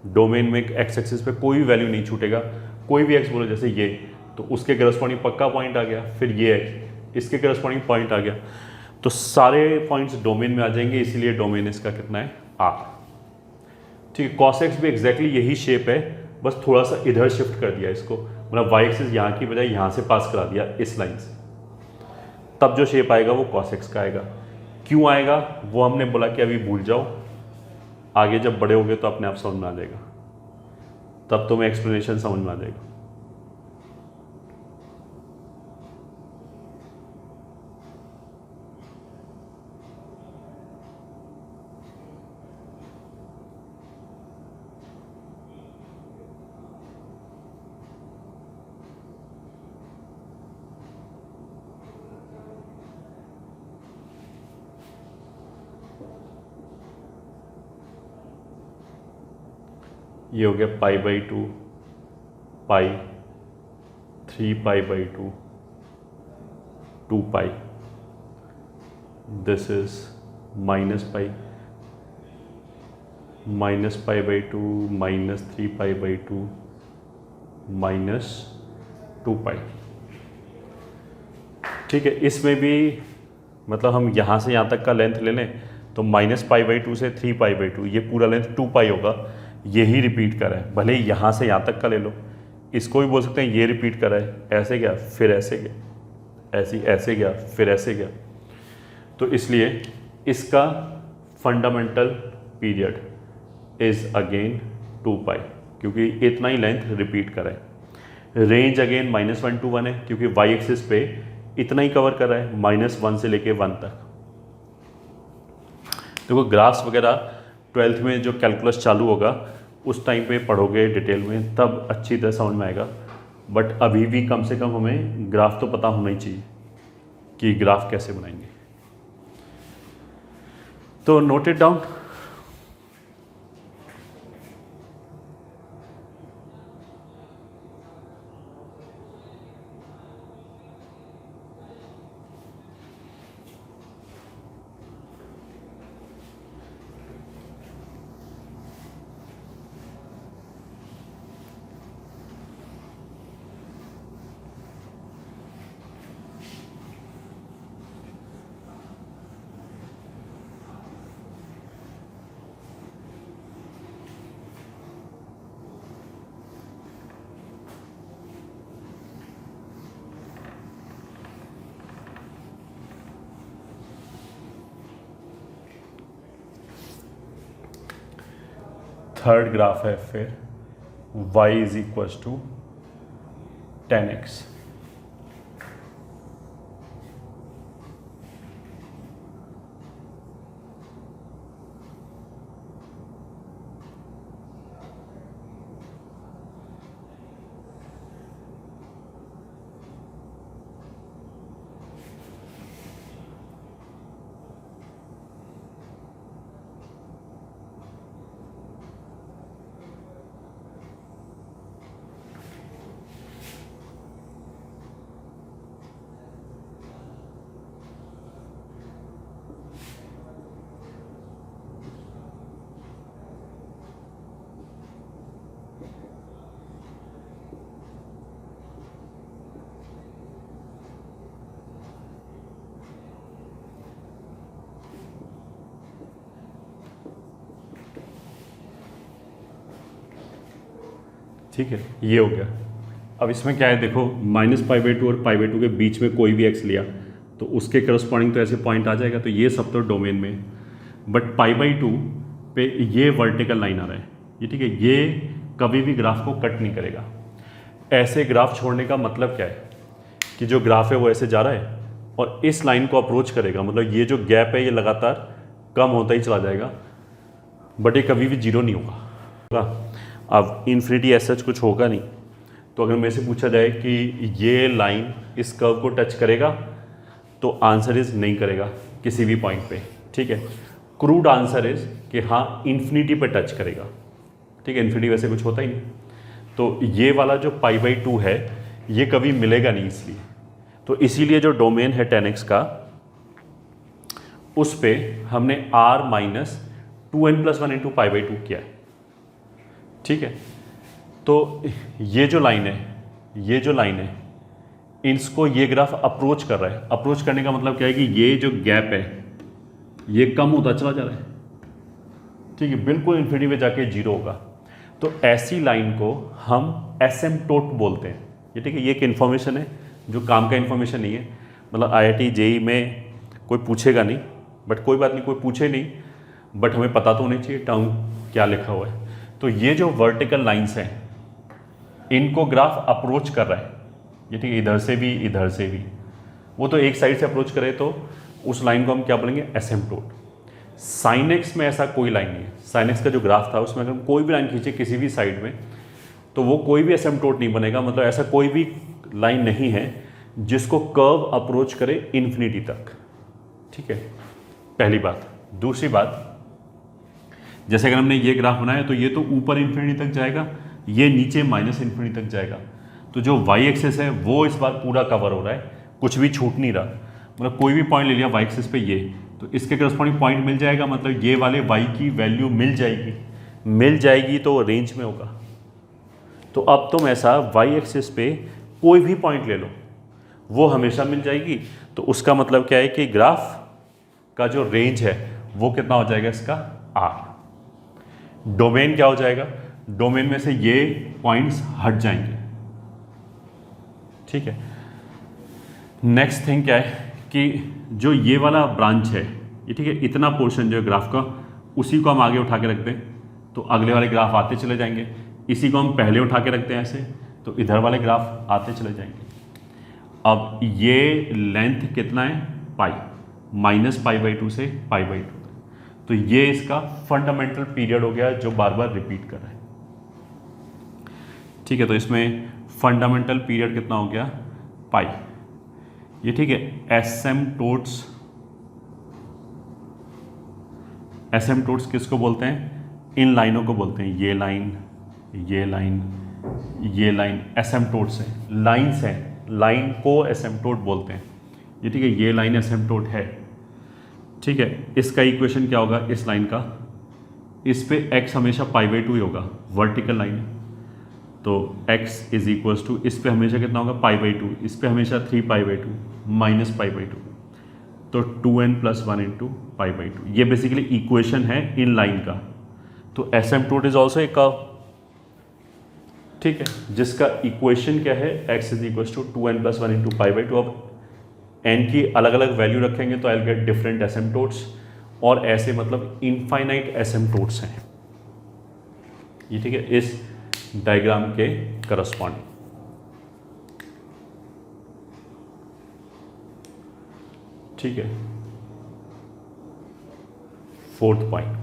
डोमेन में x एक्सिस पे कोई भी वैल्यू नहीं छूटेगा। कोई भी x बोलो, जैसे ये, तो उसके करस्पॉन्डिंग पक्का पॉइंट आ गया, फिर ये x, इसके करस्पॉन्डिंग पॉइंट आ गया, तो सारे पॉइंट्स डोमेन में आ जाएंगे, इसीलिए डोमेन इसका कितना है, R। ठीक है, cos x भी एग्जैक्टली यही शेप है, बस थोड़ा सा इधर शिफ्ट कर दिया इसको, मतलब y एक्सिस यहाँ की बजाय यहाँ से पास करा दिया इस लाइन से। तब जो शेप आएगा वो cos x का आएगा। क्यों आएगा वो हमने बोला कि अभी भूल जाओ, आगे जब बड़े होगे तो अपने आप समझ में आ जाएगा, तब तुम्हें एक्सप्लेनेशन समझ में आ जाएगा। ये हो गया π/2, π, 3π/2, 2π, दिस इज -π, -π/2, -3π/2, -2π। ठीक है, इसमें भी मतलब हम यहाँ से यहाँ तक का लेंथ ले लें तो -π/2 से 3π/2, ये पूरा लेंथ 2π होगा। यही रिपीट कर रहा है, भले ही यहाँ से यहाँ तक का ले लो, इसको भी बोल सकते हैं ये रिपीट कर रहा है, ऐसे गया फिर ऐसे गया, ऐसे गया फिर ऐसे गया। तो इसलिए इसका फंडामेंटल पीरियड इज अगेन 2 पाई, क्योंकि इतना ही लेंथ रिपीट कर रहा है। रेंज अगेन -1 to 1 है, क्योंकि वाई एक्सिस पे इतना ही कवर कर रहा है, -1 से लेके 1 तक। देखो ग्राफ्स वगैरह 12th में जो कैलकुलस चालू होगा उस टाइम पे पढ़ोगे डिटेल में, तब अच्छी तरह समझ में आएगा। बट अभी भी कम से कम हमें ग्राफ तो पता होना ही चाहिए कि ग्राफ कैसे बनाएंगे। तो note it down. Third graph है फिर y is equals to 10x। ठीक है, ये हो गया। अब इसमें क्या है, देखो -π/2 और π/2 के बीच में कोई भी x लिया तो उसके करस्पॉन्डिंग तो ऐसे पॉइंट आ जाएगा, तो ये सब तो डोमेन में। बट π/2 पे ये वर्टिकल लाइन आ रहा है, ये ठीक है, ये कभी भी ग्राफ को कट नहीं करेगा। ऐसे ग्राफ छोड़ने का मतलब क्या है कि जो ग्राफ है वो ऐसे जा रहा है और इस लाइन को अप्रोच करेगा, मतलब ये जो गैप है ये लगातार कम होता ही चला जाएगा, बट ये कभी भी जीरो नहीं होगा। अब इन्फिनिटी ऐसा कुछ होगा नहीं। तो अगर मेरे से पूछा जाए कि ये लाइन इस कर्व को टच करेगा, तो आंसर इज नहीं करेगा किसी भी पॉइंट पे, ठीक है। क्रूड आंसर इज कि हाँ इन्फिनिटी पे टच करेगा, ठीक है, इन्फिनिटी वैसे कुछ होता ही नहीं। तो ये वाला जो π/2 है ये कभी मिलेगा नहीं, इसलिए तो इसीलिए जो डोमेन है 10x का उस पे हमने r - 2n+1 × π/2 किया है, ठीक है। तो ये जो लाइन है इसको ये ग्राफ अप्रोच कर रहा है। अप्रोच करने का मतलब क्या है कि ये जो गैप है ये कम होता चला जा रहा है, ठीक है, बिल्कुल इन्फिनिटी पे जाके जीरो होगा। तो ऐसी लाइन को हम एसिम्पटोट बोलते हैं, ये ठीक है। ये एक इन्फॉर्मेशन है जो काम का इन्फॉर्मेशन नहीं है, मतलब IIT JEE में कोई पूछेगा नहीं, बट कोई बात नहीं, कोई पूछे नहीं, बट हमें पता तो होना चाहिए टर्म क्या लिखा हुआ है। तो ये जो वर्टिकल लाइंस हैं इनको ग्राफ अप्रोच कर रहा है, ये ठीक है, इधर से भी इधर से भी। वो तो एक साइड से अप्रोच करे तो उस लाइन को हम क्या बोलेंगे, एसिम्पटोट। साइन एक्स में ऐसा कोई लाइन नहीं है। साइन एक्स का जो ग्राफ था उसमें अगर हम कोई भी लाइन खींचे किसी भी साइड में तो वो कोई भी एसिम्पटोट नहीं बनेगा, मतलब ऐसा कोई भी लाइन नहीं है जिसको कर्व अप्रोच करे इन्फिनिटी तक, ठीक है, पहली बात। दूसरी बात, जैसे अगर हमने ये ग्राफ बनाया तो ये तो ऊपर इन्फिनिटी तक जाएगा, ये नीचे -इन्फिनिटी तक जाएगा। तो जो वाई एक्सिस है वो इस बार पूरा कवर हो रहा है, कुछ भी छूट नहीं रहा। मतलब कोई भी पॉइंट ले लिया वाई एक्सिस पे ये, तो इसके करस्पॉन्डिंग पॉइंट मिल जाएगा, मतलब ये वाले वाई की वैल्यू मिल जाएगी तो रेंज में होगा। तो अब तुम ऐसा वाई एक्सिस पे कोई भी पॉइंट ले लो वो हमेशा मिल जाएगी। तो उसका मतलब क्या है कि ग्राफ का जो रेंज है वो कितना हो जाएगा इसका, R। डोमेन क्या हो जाएगा, डोमेन में से ये पॉइंट्स हट जाएंगे, ठीक है। नेक्स्ट थिंग क्या है कि जो ये वाला ब्रांच है ये, ठीक है, इतना पोर्शन जो है ग्राफ का, उसी को हम आगे उठा के रखते हैं तो अगले वाले ग्राफ आते चले जाएंगे। इसी को हम पहले उठा के रखते हैं ऐसे, तो इधर वाले ग्राफ आते चले जाएंगे। अब ये लेंथ कितना है, पाई, -π/2 से π/2, तो ये इसका फंडामेंटल पीरियड हो गया जो बार बार रिपीट कर रहा है, ठीक है। तो इसमें फंडामेंटल पीरियड कितना हो गया, पाई, ये ठीक है। एसिम्पटोट्स किसको बोलते हैं, इन लाइनों को बोलते हैं, ये लाइन, ये लाइन, ये लाइन एसिम्पटोट्स हैं, लाइन्स हैं, लाइन को एसिम्पटोट बोलते हैं, ये ठीक है। ये लाइन एसिम्पटोट है, ठीक है। इसका इक्वेशन क्या होगा इस लाइन का, इस पे x हमेशा π/2 ही होगा, वर्टिकल लाइन है, तो x इज इक्वल्स टू, इस पे हमेशा कितना होगा π/2, इस पे हमेशा 3π/2 -π/2, तो 2n + 1 × π/2, ये बेसिकली इक्वेशन है इन लाइन का। तो एसिम्पटोट इज ऑल्सो ए कर्व, ठीक है, जिसका इक्वेशन क्या है, x is equals to 2n + 1 × π/2। अब n की अलग अलग वैल्यू रखेंगे तो आई विल गेट डिफरेंट एसिम्पटोट्स, और ऐसे मतलब इनफाइनाइट एसिम्पटोट्स हैं ये, ठीक है, इस डायग्राम के करस्पॉन्डिंग, ठीक है। फोर्थ पॉइंट,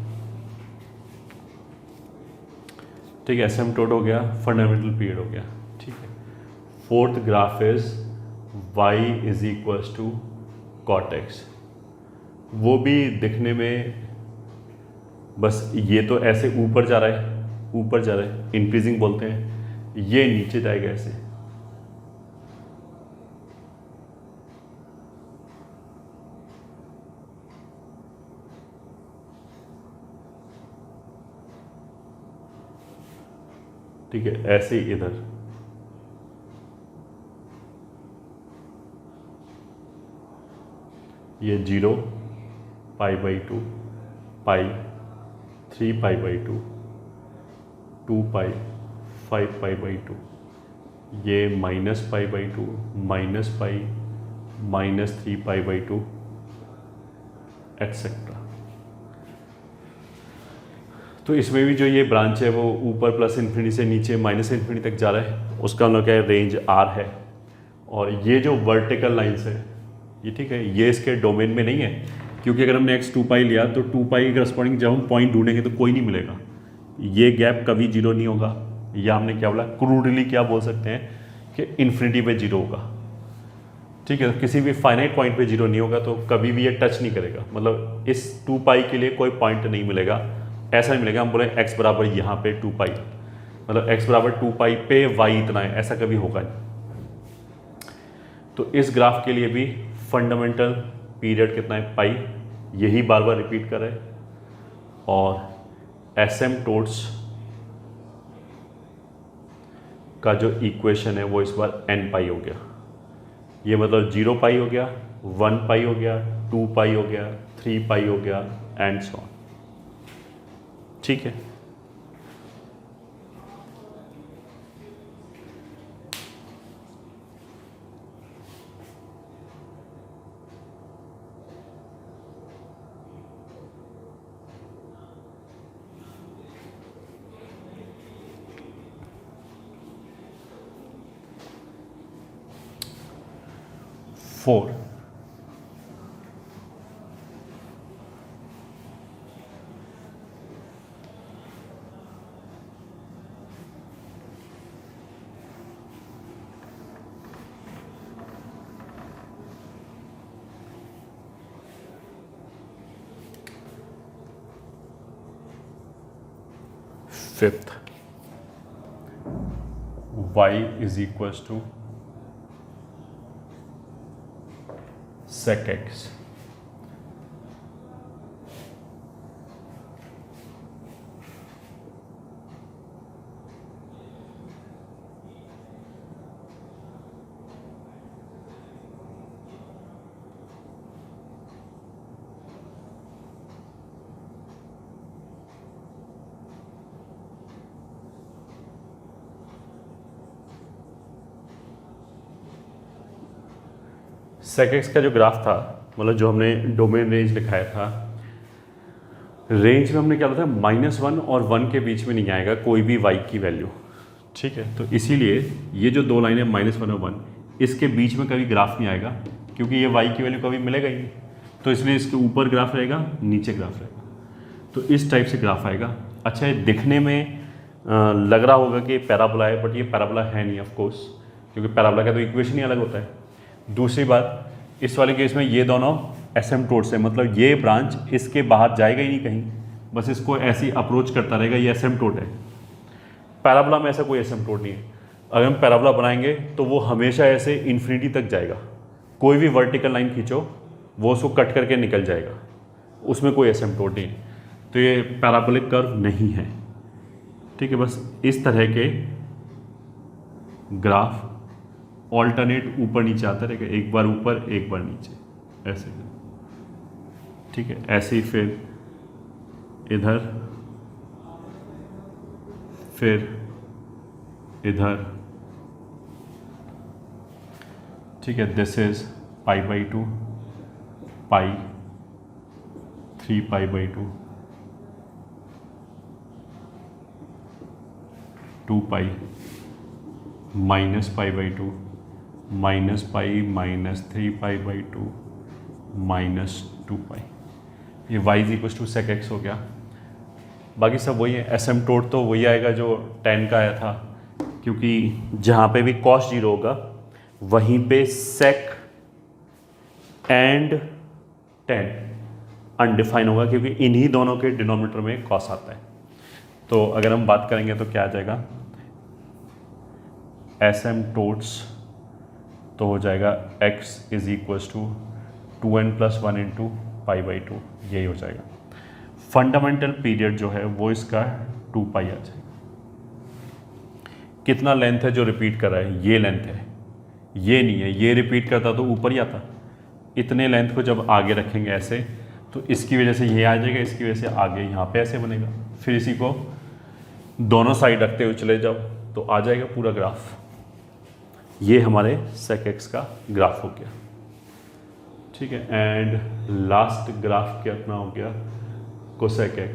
ठीक है, एसिम्पटोट हो गया, फंडामेंटल पीरियड हो गया, ठीक है। Fourth graph is y is equals to cot x, वो भी दिखने में बस ये तो ऐसे ऊपर जा रहा है, ऊपर जा रहा है, इंक्रीजिंग बोलते हैं, ये नीचे जाएगा ऐसे, ठीक है, ऐसे ही इधर, ये 0 π/2 पाई 3π/2 2π 5π/2, ये -π/2 -π -3π/2 एक्सेट्रा। तो इसमें भी जो ये ब्रांच है वो ऊपर +∞ से नीचे -∞ तक जा रहा है, उसका हम लोग क्या रेंज R है। और ये जो वर्टिकल लाइन्स है ये, ठीक है, ये इसके डोमेन में नहीं है, क्योंकि अगर हमने x 2π लिया तो 2π के करस्पॉन्डिंग जब हम पॉइंट ढूंढेंगे तो कोई नहीं मिलेगा, ये गैप कभी 0 नहीं होगा, या हमने क्या बोला, क्रूडली क्या बोल सकते हैं कि इन्फिनिटी पे 0 होगा, ठीक है। किसी भी फाइनाइट पॉइंट पे 0 नहीं होगा, तो कभी भी ये टच नहीं करेगा, मतलब इस 2π के लिए कोई पॉइंट नहीं मिलेगा, ऐसा नहीं मिलेगा हम बोले x बराबर यहाँ पे 2π, मतलब x बराबर 2π पे y इतना है, ऐसा कभी होगा नहीं। तो इस ग्राफ के लिए भी फंडामेंटल पीरियड कितना है, पाई, यही बार बार रिपीट कर रहे हैं, और एसिम्पटोट्स का जो इक्वेशन है वो इस बार n π हो गया, ये मतलब 0π हो गया, 1π हो गया, 2π हो गया, 3π हो गया, एंड सो ऑन, ठीक है। Four, fifth, y is equals to sec x, sec x का जो ग्राफ था, मतलब जो हमने डोमेन रेंज लिखाया था, रेंज में हमने क्या लिखा था, -1 और 1 के बीच में नहीं आएगा कोई भी y की वैल्यू, ठीक है। तो इसीलिए ये जो दो लाइनें -1 और 1, इसके बीच में कभी ग्राफ नहीं आएगा, क्योंकि ये y की वैल्यू कभी मिलेगा ही नहीं। तो इसलिए इसके ऊपर ग्राफ रहेगा, नीचे ग्राफ रहेगा, तो इस टाइप से ग्राफ आएगा। अच्छा, ये दिखने में लग रहा होगा कि पैराबोला है, बट ये पैराबोला है नहीं ऑफ कोर्स, क्योंकि पैराबोला का तो इक्वेशन ही अलग होता है। दूसरी बात, इस वाले केस में ये दोनों एसिम्पटोट्स है, मतलब ये ब्रांच इसके बाहर जाएगा ही नहीं कहीं, बस इसको ऐसी अप्रोच करता रहेगा, ये एसिम्पटोट है। पैराबोला में ऐसा कोई एसिम्पटोट नहीं है। अगर हम पैराबोला बनाएंगे तो वो हमेशा ऐसे इन्फिनिटी तक जाएगा, कोई भी वर्टिकल लाइन खींचो वो उसको कट करके निकल जाएगा, उसमें कोई एसिम्पटोट नहीं है। तो ये पैराबोलिक कर्व नहीं है, ठीक है। बस इस तरह के ग्राफ ऑल्टरनेट ऊपर नीचे आता रहेगा, एक बार ऊपर एक बार नीचे, ऐसे, ठीक है। ऐसे ही फिर इधर, फिर इधर, ठीक है। This is π/2, pi, 3π/2, 2π, -π/2, -π, -3π/2, -2π। ये y = sec x हो गया। बाकी सब वही है, एसिम्पटोट तो वही आएगा जो tan का आया था, क्योंकि जहाँ पे भी cos 0 होगा वहीं पे sec एंड tan अनडिफाइन होगा, क्योंकि इन्हीं दोनों के डिनोमिनेटर में cos आता है। तो अगर हम बात करेंगे तो क्या आ जाएगा, एसिम्पटोट्स तो हो जाएगा x = 2n + 1 × π/2, यही हो जाएगा। फंडामेंटल पीरियड जो है वो इसका 2π आ जाएगा। कितना लेंथ है जो रिपीट कर रहा है, ये लेंथ है, ये नहीं है। ये रिपीट करता तो ऊपर ही आता। इतने लेंथ को जब आगे रखेंगे ऐसे, तो इसकी वजह से ये आ जाएगा, इसकी वजह से आगे यहाँ पे ऐसे बनेगा। फिर इसी को दोनों साइड रखते हुए चले जाओ तो आ जाएगा पूरा ग्राफ। ये हमारे sec x का ग्राफ हो गया, ठीक है। एंड लास्ट ग्राफ क्या अपना हो गया, cosec x,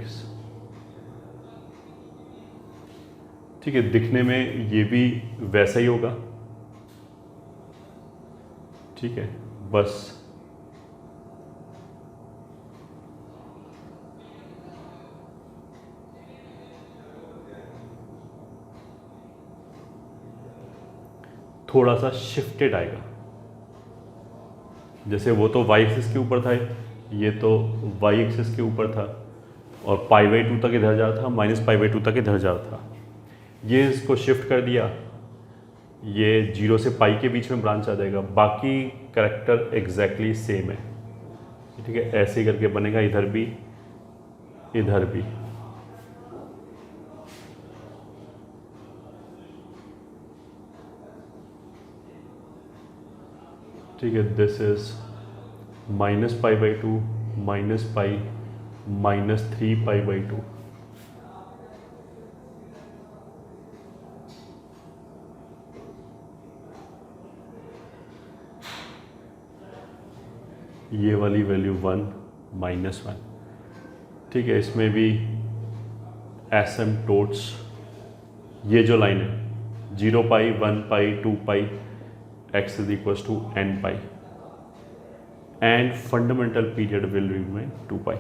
ठीक है। दिखने में ये भी वैसा ही होगा, ठीक है। बस थोड़ा सा शिफ्टेड आएगा, जैसे वो तो y एक्सिस के ऊपर था, ये तो y एक्सिस के ऊपर था, और π/2 तक इधर जा रहा था, -π/2 तक इधर जा रहा था। ये इसको शिफ्ट कर दिया, ये 0 से π के बीच में ब्रांच आ जाएगा, बाकी कैरेक्टर एग्जैक्टली सेम है, ठीक है। ऐसे ही करके बनेगा, इधर भी इधर भी, ठीक है। दिस इज -π/2, -π, -3π/2, ये वाली वैल्यू 1, -1, ठीक है। इसमें भी एसिम्पटोट्स, ये जो लाइन है 0π, 1π, 2π, x = nπ, and fundamental period will remain 2π।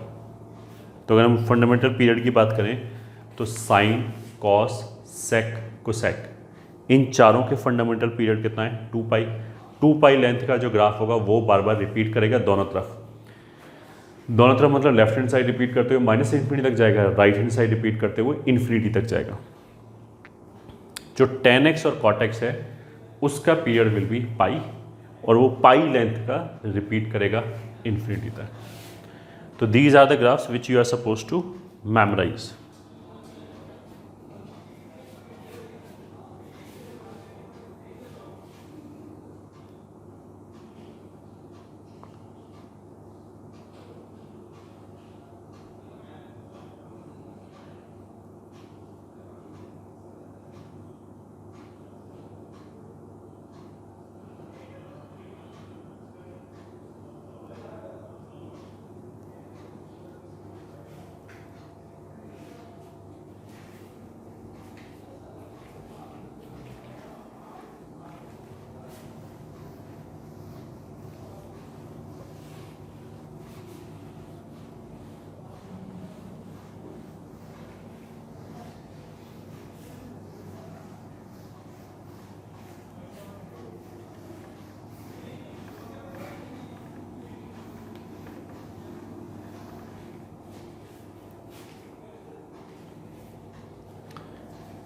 तो अगर हम फंडामेंटल पीरियड की बात करें तो साइन, कॉस, सेक, कोसेक, इन चारों के फंडामेंटल पीरियड कितना है, 2π। 2π लेंथ का जो ग्राफ होगा वो बार बार रिपीट करेगा दोनों तरफ। दोनों तरफ मतलब लेफ्ट हैंड साइड रिपीट करते हुए -∞ तक जाएगा, राइट हैंड साइड रिपीट करते हुए इन्फिनिटी तक जाएगा। जो tan x और cot x है उसका पीरियड विल बी पाई, और वो पाई लेंथ का रिपीट करेगा इन्फिनिटी तक। तो these are the graphs which you are suppose to memorize.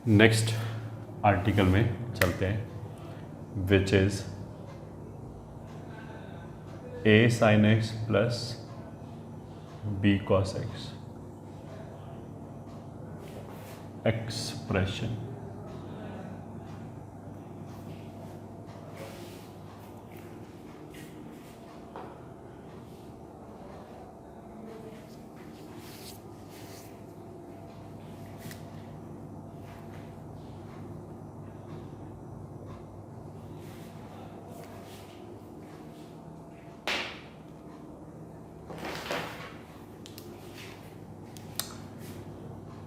Next article में चलते हैं, which is a sin x plus b cos x expression.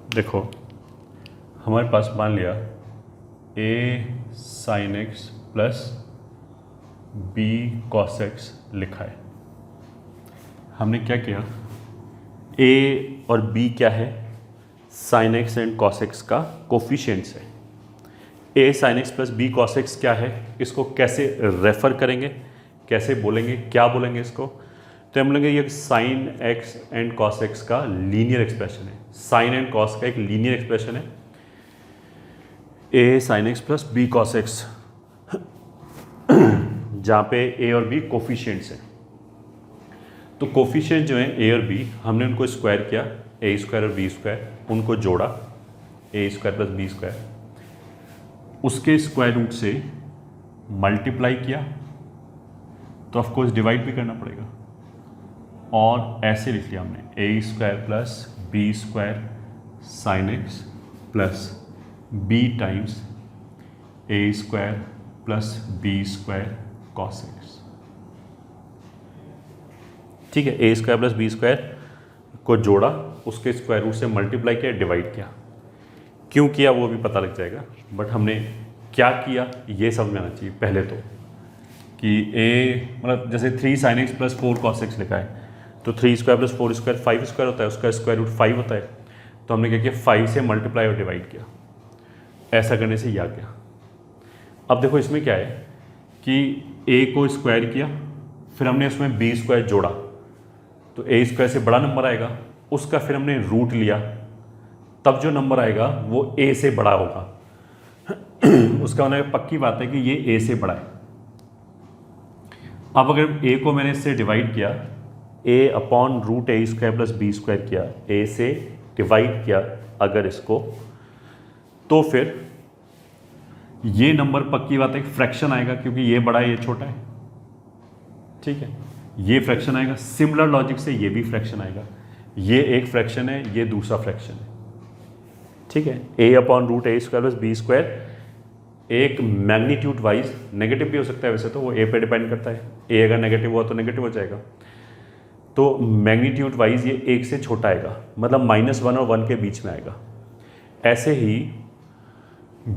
देखो हमारे पास मान लिया a sin x plus b cos x लिखा है। हमने क्या किया, a और b क्या है, sin x and cos x का कोफिशिएंट्स है। a sin x plus b cos x क्या है, इसको कैसे रेफर करेंगे, कैसे बोलेंगे, क्या बोलेंगे इसको, तो हम बोलेंगे ये sine x and cos x का लीनियर एक्सप्रेशन है। साइन एंड cos का एक लीनियर एक्सप्रेशन है, a sin x plus b cos x, जहाँ पे a और b कोफिशिएंट्स हैं। तो कोफिशिएंट जो हैं a और b, हमने उनको स्क्वायर किया, a स्क्वायर और b स्क्वायर, उनको जोड़ा a square plus b square, उसके स्क्वायर रूट से मल्टीप्लाई किया, तो ऑफ कोर्स डिवाइड भी करना पड़ेगा, और ऐसे लिख लिया हमने a square plus b square sine x plus b times a square plus b square cos x। ठीक है, a square plus b square को जोड़ा, उसके स्क्वायर रूट से मल्टीप्लाई किया, डिवाइड किया। क्यों किया वो भी पता लग जाएगा, बट हमने क्या किया ये समझ में आना चाहिए पहले तो, कि a मतलब जैसे 3 sin x plus 4 cos x लिखा है, तो 3 स्क्वायर प्लस 4 स्क्वायर 5 स्क्वायर होता है, उसका स्क्वायर रूट 5 होता है। तो हमने क्या किया, 5 से मल्टीप्लाई और डिवाइड किया, ऐसा करने से ये आ गया। अब देखो इसमें क्या है कि a को स्क्वायर किया, फिर हमने उसमें b स्क्वायर जोड़ा, तो a स्क्वायर से बड़ा नंबर आएगा, उसका फिर हमने रूट लिया, तब जो नंबर आएगा वो a से बड़ा होगा। उसका मतलब पक्की बात है कि ये a से बड़ा है। अब अगर a को मैंने इससे डिवाइड किया, a upon root a square plus b square किया, a से डिवाइड किया अगर इसको, तो फिर ये नंबर पक्की बात है फ्रैक्शन आएगा, क्योंकि ये बड़ा है ये छोटा है। ठीक है, ये फ्रैक्शन आएगा। सिमिलर लॉजिक से ये भी फ्रैक्शन आएगा, ये एक फ्रैक्शन है, ये दूसरा फ्रैक्शन है। ठीक है, a upon root a square plus b square एक मैग्नीट्यूड वाइज नेगेटिव भी हो सकता है, वैसे तो वो a पे डिपेंड करता है, a अगर नेगेटिव हुआ तो नेगेटिव हो जाएगा, तो मैग्नीट्यूड वाइज ये एक से छोटा आएगा, मतलब -1 और 1 के बीच में आएगा। ऐसे ही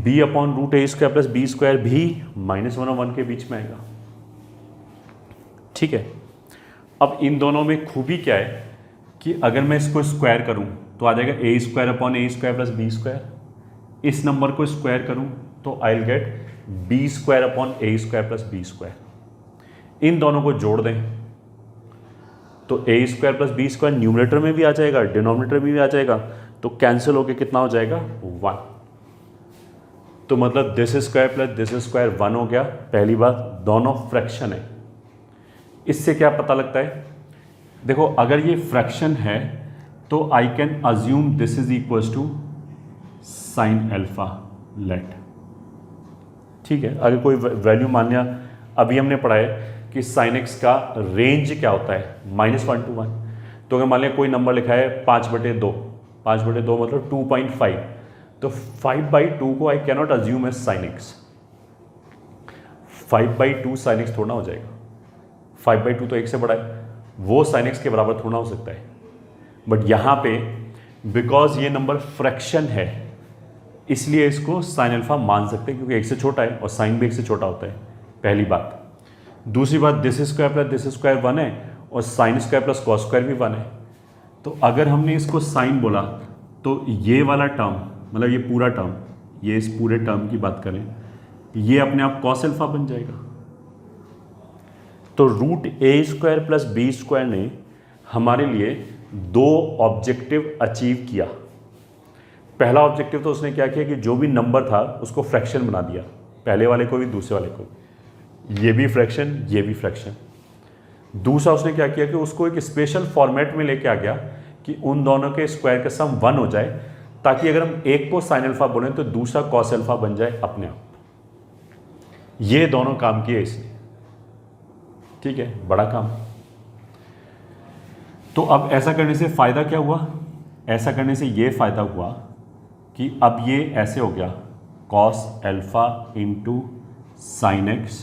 b upon root a square plus b square भी -1 और 1 के बीच में आएगा। ठीक है, अब इन दोनों में खूबी क्या है कि अगर मैं इसको स्क्वायर करूं तो आ जाएगा a square upon a square plus b square. इस नंबर को स्क्वायर करूं तो I will get b square upon a square plus b square. इन दोनों को जोड़ दें तो a square plus b square numerator में भी आ जाएगा, डिनोमिनेटर में भी आ जाएगा, तो कैंसिल होके कितना हो जाएगा 1। तो मतलब this square plus this square 1 हो गया। पहली बात, दोनों फ्रैक्शन है। इससे क्या पता लगता है, देखो अगर ये फ्रैक्शन है तो I can assume this is equals to sine alpha let. ठीक है, अगर कोई वैल्यू मान लिया, अभी हमने पढ़ा है कि साइन एक्स का रेंज क्या होता है, -1 to 1। तो अगर मान लिया कोई नंबर लिखा है 5/2, 5/2 मतलब 2.5, तो 5/2 को I cannot assume as sine x. 5/2 sine x थोड़ा हो जाएगा, 5/2 तो 1 से बड़ा है, वो साइन एक्स के बराबर थोड़ा हो सकता है। बट यहाँ पे बिकॉज ये नंबर फ्रैक्शन है, इसलिए इसको साइन अल्फा मान सकते हैं, क्योंकि 1 से छोटा है और साइन भी 1 से छोटा होता है। पहली बात। दूसरी बात, this square plus this square 1 है और sine square plus cos square भी 1 है। तो अगर हमने इसको साइन बोला तो ये वाला टर्म, मतलब ये पूरा टर्म, ये इस पूरे टर्म की बात करें, ये अपने आप कॉस अल्फा बन जाएगा। तो root a square plus b square ने हमारे लिए 2 ऑब्जेक्टिव अचीव किया। पहला ऑब्जेक्टिव तो उसने क्या किया कि जो भी नंबर था उसको फ्रैक्शन बना दिया, पहले वाले को भी दूसरे वाले को, ये भी फ्रैक्शन ये भी फ्रैक्शन। दूसरा उसने क्या किया कि उसको एक स्पेशल फॉर्मेट में लेके आ गया कि उन दोनों के स्क्वायर का सम 1 हो जाए, ताकि अगर हम एक को साइन अल्फा बोले तो दूसरा कॉस अल्फा बन जाए अपने आप। ये दोनों काम किए इसने, ठीक है, बड़ा काम। तो अब ऐसा करने से फ़ायदा क्या हुआ? ऐसा करने से ये फ़ायदा हुआ कि अब ये ऐसे हो गया cos alpha into sine x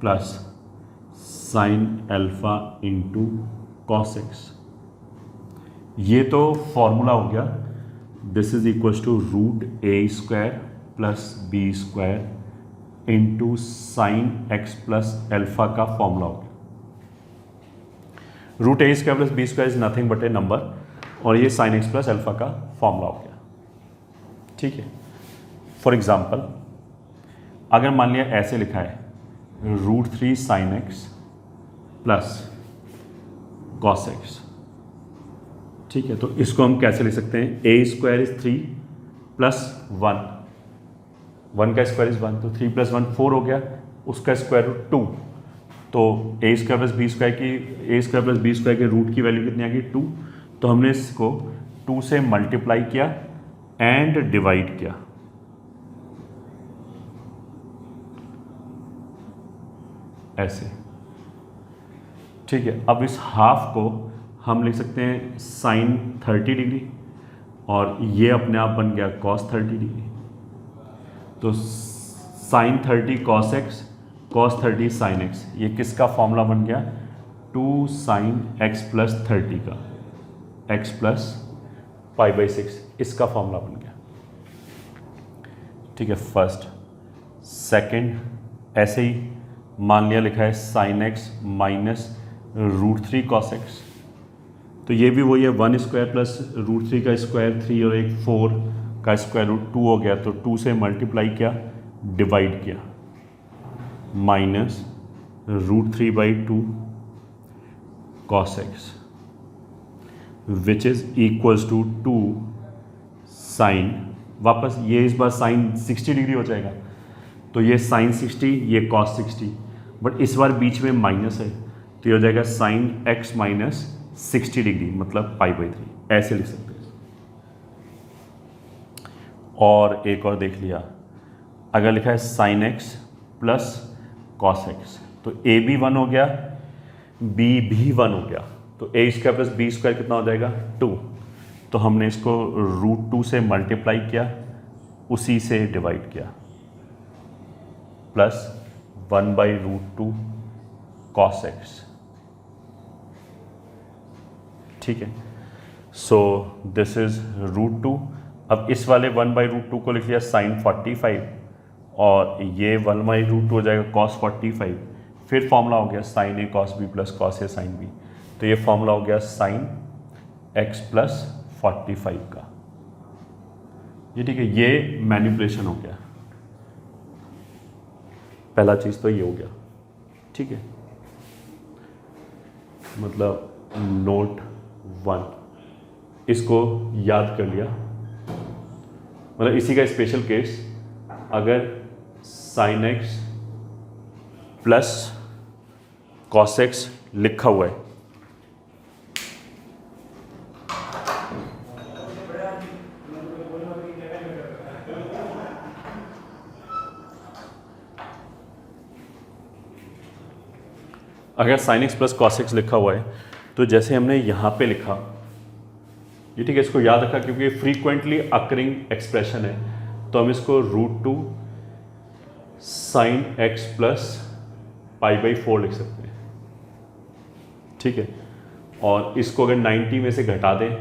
plus sine alpha into cos x. ये तो फॉर्मूला हो गया, this is equals to root a square plus b square into sine x plus alpha का फॉर्मूला हो गया। Root a square plus b square is nothing but a number, और ये sine x plus alpha का formula हो गया, ठीक है। फॉर एग्जाम्पल अगर मान लिया ऐसे लिखा है root 3 sine x plus cos x, ठीक है, तो इसको हम कैसे लिख सकते हैं? ए स्क्वायर इज 3 प्लस 1 का स्क्वायर इज 1, तो 3 प्लस 1 4 हो गया, उसका स्क्वायर रूट 2, तो ए स्क्वायर प्लस बी स्क्वायर की, ए स्क्वायर प्लस बी स्क्वायर के रूट की वैल्यू कितनी आ गई? 2। तो हमने इसको 2 से मल्टीप्लाई किया एंड डिवाइड किया, ऐसे, ठीक है। अब इस हाफ को हम लिख सकते हैं साइन 30 डिग्री, और ये अपने आप बन गया कॉस 30 डिग्री। तो sine 30 cos x, cos 30 sine x, ये किसका फॉर्मूला बन गया? 2 साइन एक्स प्लस 30 का, एक्स प्लस π/6, इसका फॉर्मूला बन गया, ठीक है, फर्स्ट। सेकंड, ऐसे ही मान लिया लिखा है sine x minus root 3 cos x, तो ये भी वही है 1 स्क्वायर प्लस रूट 3 का स्क्वायर 3 और एक 4 का स्क्वायर रूट 2 हो गया, तो 2 से मल्टीप्लाई किया डिवाइड किया, minus root 3/2 cos x which is equals to 2 sine, वापस ये इस बार साइन 60 डिग्री हो जाएगा, तो ये साइन 60 ये कॉस 60, बट इस बार बीच में माइनस है, तो ये हो जाएगा साइन एक्स माइनस 60 डिग्री, मतलब π/3, ऐसे लिख सकते हैं। और एक और देख लिया, अगर लिखा है sine x plus cos x, तो ए भी 1 हो गया, बी भी 1 हो गया, तो ए स्क्वायर प्लस बी स्क्वायर कितना हो जाएगा? 2। तो हमने इसको रूट 2 से मल्टीप्लाई किया, उसी से डिवाइड किया, प्लस 1/√2 कॉस एक्स, ठीक है। So this is root 2। अब इस वाले 1/√2 को लिख लिया साइन 45, और ये 1/√2 हो जाएगा कॉस 45, फिर फॉर्मूला हो गया sign A cos B plus cos A sine B, तो ये फॉर्मूला हो गया साइन एक्स प्लस 45 का, ये ठीक है। ये मैनिपुलेशन हो गया, पहला चीज़ तो ये हो गया, ठीक है, मतलब नोट 1, इसको याद कर लिया, मतलब इसी का स्पेशल केस, अगर sign x plus cos x लिखा हुआ है, अगर sign x plus cos x लिखा हुआ है, तो जैसे हमने यहाँ पे लिखा, ये ठीक है, इसको याद रखा क्योंकि फ्रीक्वेंटली अकरिंग एक्सप्रेशन है, तो हम इसको √2 साइन एक्स प्लस π/4 लिख सकते हैं, ठीक है। और इसको अगर 90 में से घटा दें,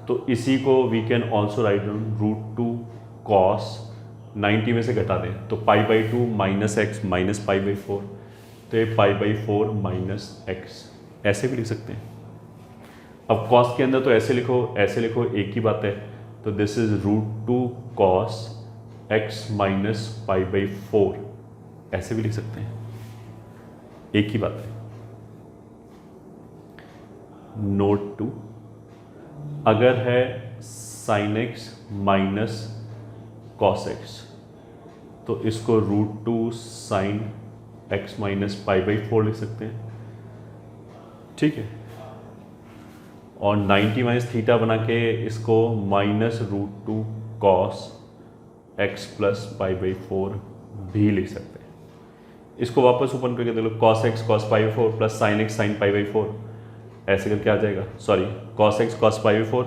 तो इसी को we can also write down √2 cos, 90 में से घटा दें तो π/2 माइनस एक्स माइनस π/4, तो ये π/4 माइनस एक्स, ऐसे भी लिख सकते हैं। अब कॉस के अंदर तो ऐसे लिखो एक ही बात है, तो this is √2 cos X minus π/4, ऐसे भी लिख सकते हैं, एक ही बात है। नोट 2, अगर है sine x minus cos x, तो इसको √2 sign x minus pi by 4 लिख सकते हैं, ठीक है। और 90 माइनस थीटा बना के इसको -√2 cos x plus pi by 4 भी लिख सकते हैं। इसको वापस ओपन करके देख लो, cos x cos pi by 4 plus sine X sine pi by 4, ऐसे करके आ जाएगा, sorry cos x cos pi by 4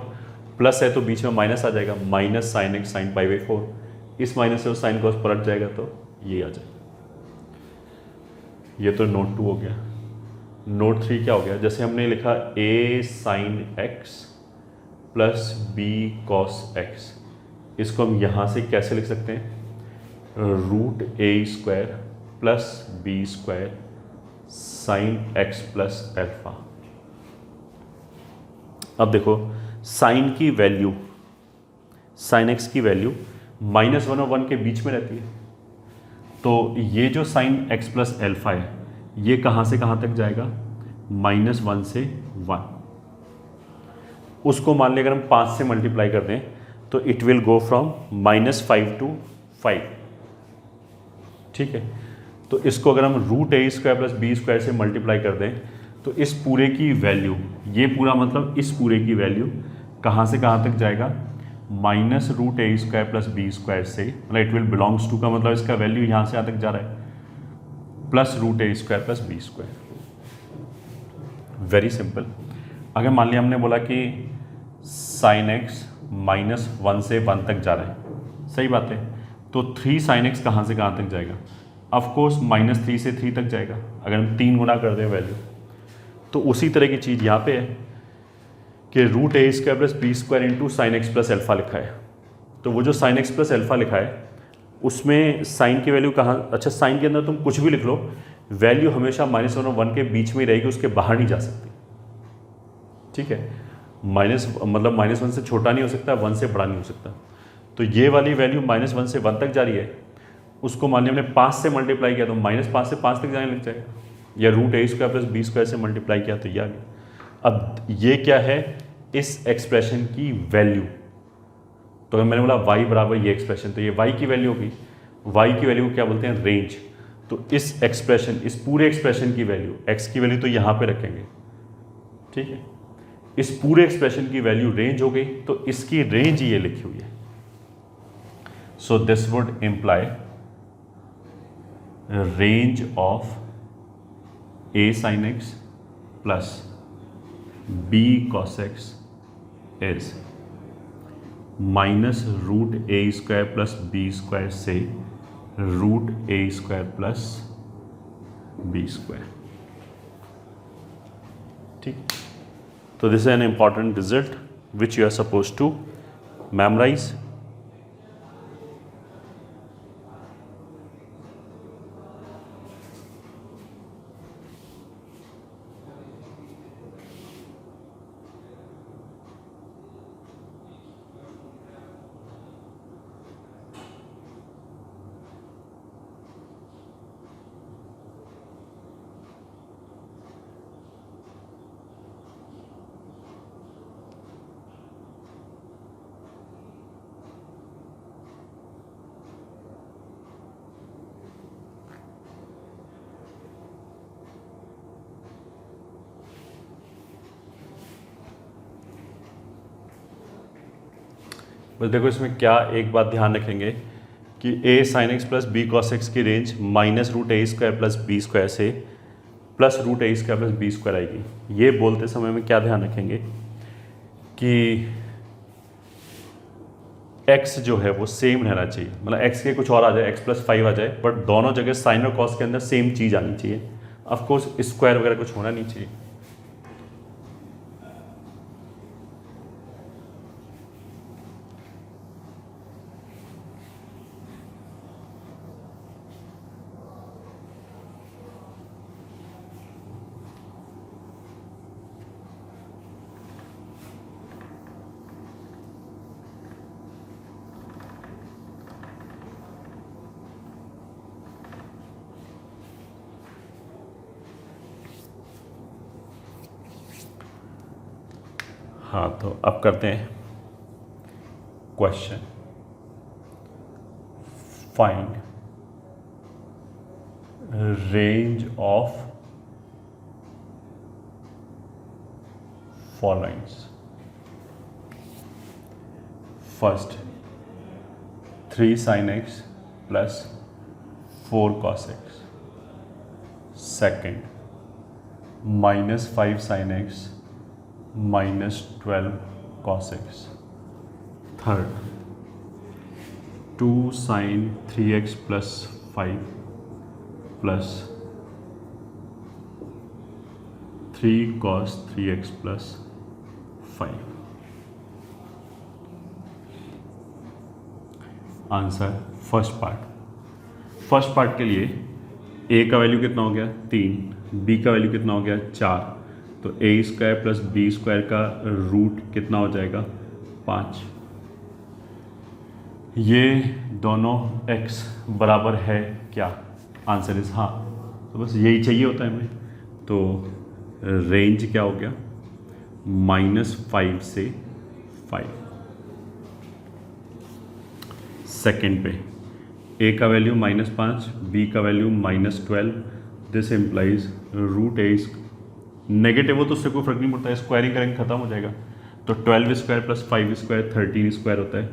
plus है तो बीच में माइनस आ जाएगा, minus sine X sine pi by 4, इस माइनस से वो साइन कॉस पलट जाएगा तो ये आ जाएगा। ये तो नोट 2 हो गया। नोट 3 क्या हो गया, जैसे हमने लिखा a sign x plus b cos x, इसको हम यहाँ से कैसे लिख सकते हैं, √a² plus b² sign x plus alpha. अब देखो साइन की वैल्यू, साइन एक्स की वैल्यू -1 और 1 के बीच में रहती है, तो ये जो साइन एक्स प्लस एल्फा है ये कहाँ से कहाँ तक जाएगा, -1 से 1। उसको मान लिया अगर हम 5 से मल्टीप्लाई कर दें तो it will go from -5 to 5, ठीक है। तो इसको अगर हम √a² प्लस b² से मल्टीप्लाई कर दें तो इस पूरे की वैल्यू, ये पूरा मतलब इस पूरे की वैल्यू कहाँ से कहाँ तक जाएगा, -√a² प्लस b² से, मतलब इट विल बिलोंग्स टू का मतलब इसका वैल्यू यहाँ से यहाँ तक जा रहा है, plus √a² plus b²। Very simple. अगर मान लिया हमने बोला कि साइन एक्स -1 से 1 तक जा रहा है, सही बात है, तो 3 साइन एक्स कहाँ से कहाँ तक जाएगा, ऑफकोर्स -3 से 3 तक जाएगा। अगर हम 3 गुना कर दें वैल्यू, तो उसी तरह की चीज़ यहाँ पे है कि √a² plus b² into sine x plus alpha लिखा है। तो वो जो साइन एक्स प्लस एल्फा लिखा है उसमें साइन की वैल्यू कहाँ, अच्छा साइन के अंदर तुम कुछ भी लिख लो, वैल्यू हमेशा -1 और 1 के बीच में रहेगी, उसके बाहर नहीं जा सकती, ठीक है। मतलब -1 से छोटा नहीं हो सकता, 1 से बड़ा नहीं हो सकता। तो ये वाली वैल्यू -1 से 1 तक जा रही है, उसको मान लिया हमने 5 से मल्टीप्लाई किया तो -5 से 5 तक जाने लग जाएगा, या √a² प्लस b² से मल्टीप्लाई किया तो ये आ गया। अब ये क्या है, इस एक्सप्रेशन की वैल्यू। तो अगर मैंने बोला y बराबर ये एक्सप्रेशन, तो ये y की वैल्यू होगी। y की वैल्यू को क्या बोलते हैं, रेंज। तो इस एक्सप्रेशन, इस पूरे एक्सप्रेशन की वैल्यू, x की वैल्यू तो यहाँ पे रखेंगे, ठीक है। इस पूरे एक्सप्रेशन की वैल्यू रेंज हो गई, तो इसकी रेंज ये लिखी हुई है। So this would imply range of a sin x plus b cos x is -√a² plus b² से √a² प्लस b², ठीक। तो this is an important result which you are suppose to memorize. बस देखो इसमें क्या एक बात ध्यान रखेंगे कि a sin x plus b cos x की रेंज -√a² प्लस b² से प्लस √a² प्लस b² आएगी। ये बोलते समय में क्या ध्यान रखेंगे कि x जो है वो सेम रहना चाहिए, मतलब x के कुछ और आ जाए, x + 5 आ जाए, बट दोनों जगह साइन और कॉस के अंदर सेम चीज़ आनी चाहिए। ऑफकोर्स स्क्वायर वगैरह कुछ होना नहीं चाहिए। हाँ, तो अब करते हैं question find range of followings. First 3 sin x plus 4 cos x. Second -5 sin x minus 12 cos x. Third 2 sin 3x plus 5 plus 3 cos 3x plus 5. Answer first part के लिए a का वैल्यू कितना हो गया 3, b का value कितना हो गया 4, तो a² प्लस b² का रूट कितना हो जाएगा 5. ये दोनों x बराबर है क्या? आंसर इज हाँ. तो बस यही चाहिए होता है हमें. तो रेंज क्या हो गया -5 से 5. सेकेंड पे a का वैल्यू -5, b का value -12. This implies root a negative हो तो उससे कोई फर्क नहीं पड़ता है, स्क्वायरिंग करेंगे खत्म हो जाएगा. तो 12² प्लस 5² 13² होता है,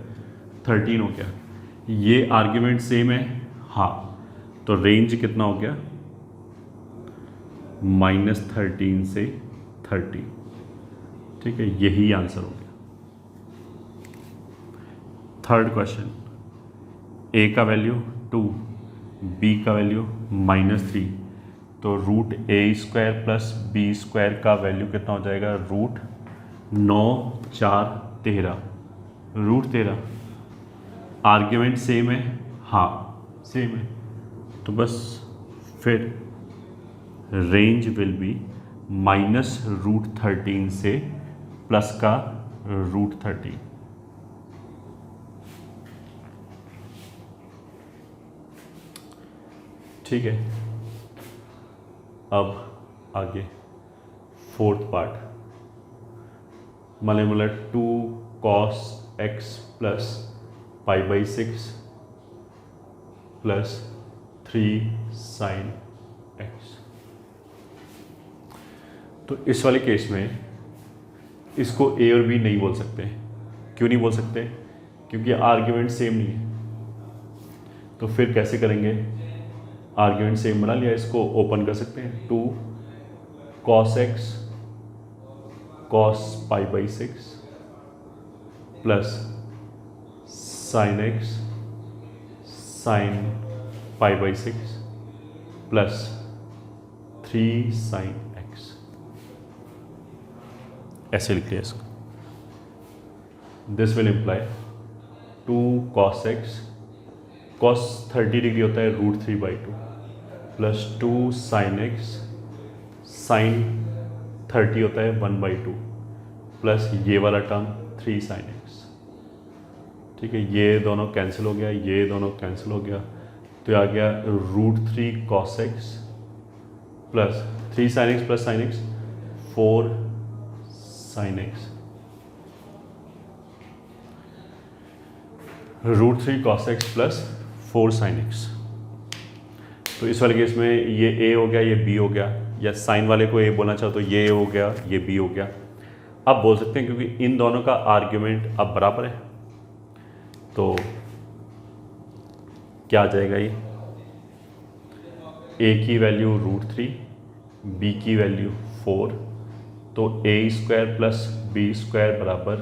13 हो गया. ये आर्ग्यूमेंट सेम है हाँ. तो रेंज कितना हो गया -13 से 30. ठीक है, यही आंसर हो गया. थर्ड क्वेश्चन a का वैल्यू 2, b का वैल्यू -3, तो रूट a² प्लस b² का वैल्यू कितना हो जाएगा रूट 9 4 13. रूट 13 आर्ग्यूमेंट सेम है हाँ सेम है. तो बस फिर रेंज विल बी -√13 से प्लस का √13. ठीक है. अब आगे फोर्थ पार्ट. मैंने बोला 2 cos x plus π/6 plus 3 sin x. तो इस वाले केस में इसको a और b नहीं बोल सकते. क्यों नहीं बोल सकते? क्योंकि आर्ग्यूमेंट सेम नहीं है. तो फिर कैसे करेंगे? आर्ग्यूमेंट सेम बना लिया, इसको ओपन कर सकते हैं. 2 cos x cos π/6 plus sin x sin π/6 plus 3 sin x. ऐसे लिख लिया इसको. This will imply 2 cos x cos 30 degree होता है √3/2 प्लस 2 sin x sin 30 होता है 1/2 प्लस ये वाला टर्म 3 sin x. ठीक है, ये दोनों कैंसिल हो गया, ये दोनों कैंसिल हो गया. तो आ गया √3 cos x plus 3 sin x plus sin x 4 sin x. √3 cos x plus 4 sin x. तो इस वाले केस में ये a हो गया, ये b हो गया, या साइन वाले को a बोलना चाहो तो ये a हो गया, ये b हो गया. अब बोल सकते हैं क्योंकि इन दोनों का आर्ग्यूमेंट अब बराबर है. तो क्या आ जाएगा ये? a की वैल्यू √3, b की वैल्यू 4, तो a² प्लस b² बराबर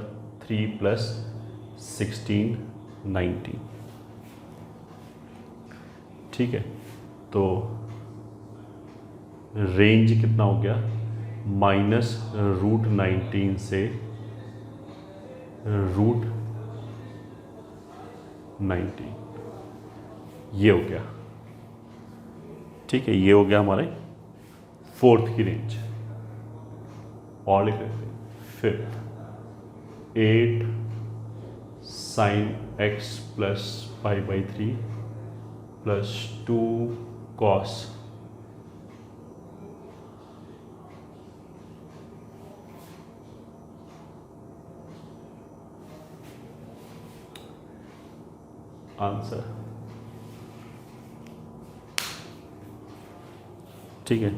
3 प्लस 16 19. ठीक है, तो रेंज कितना हो गया -√19 से √19. ये हो गया. ठीक है, ये हो गया हमारे फोर्थ की रेंज. और लिख लेते हैं. Fifth 8 sin x plus π/3 plus 2 cos answer. ठीक है,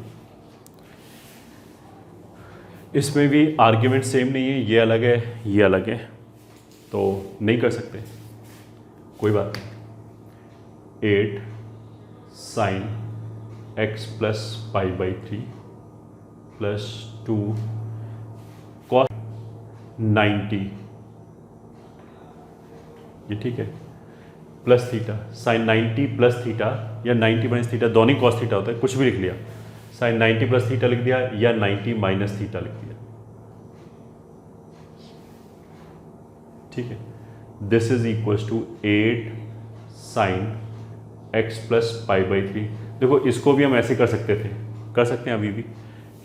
इसमें भी आर्ग्यूमेंट सेम नहीं है, ये अलग है ये अलग है, तो नहीं कर सकते, कोई बात नहीं। 8 sine x plus pi by 3 plus 2 cos 90, ये ठीक है, plus theta, sine 90 plus theta या 90 माइनस थीटा, दोनों ही कॉस थीटा होता है, कुछ भी लिख लिया, साइन 90 प्लस थीटा लिख दिया या 90 माइनस थीटा लिख दिया। ठीक है, this is equals to 8 sine x plus pi by 3। देखो इसको भी हम ऐसे कर सकते थे, कर सकते हैं अभी भी,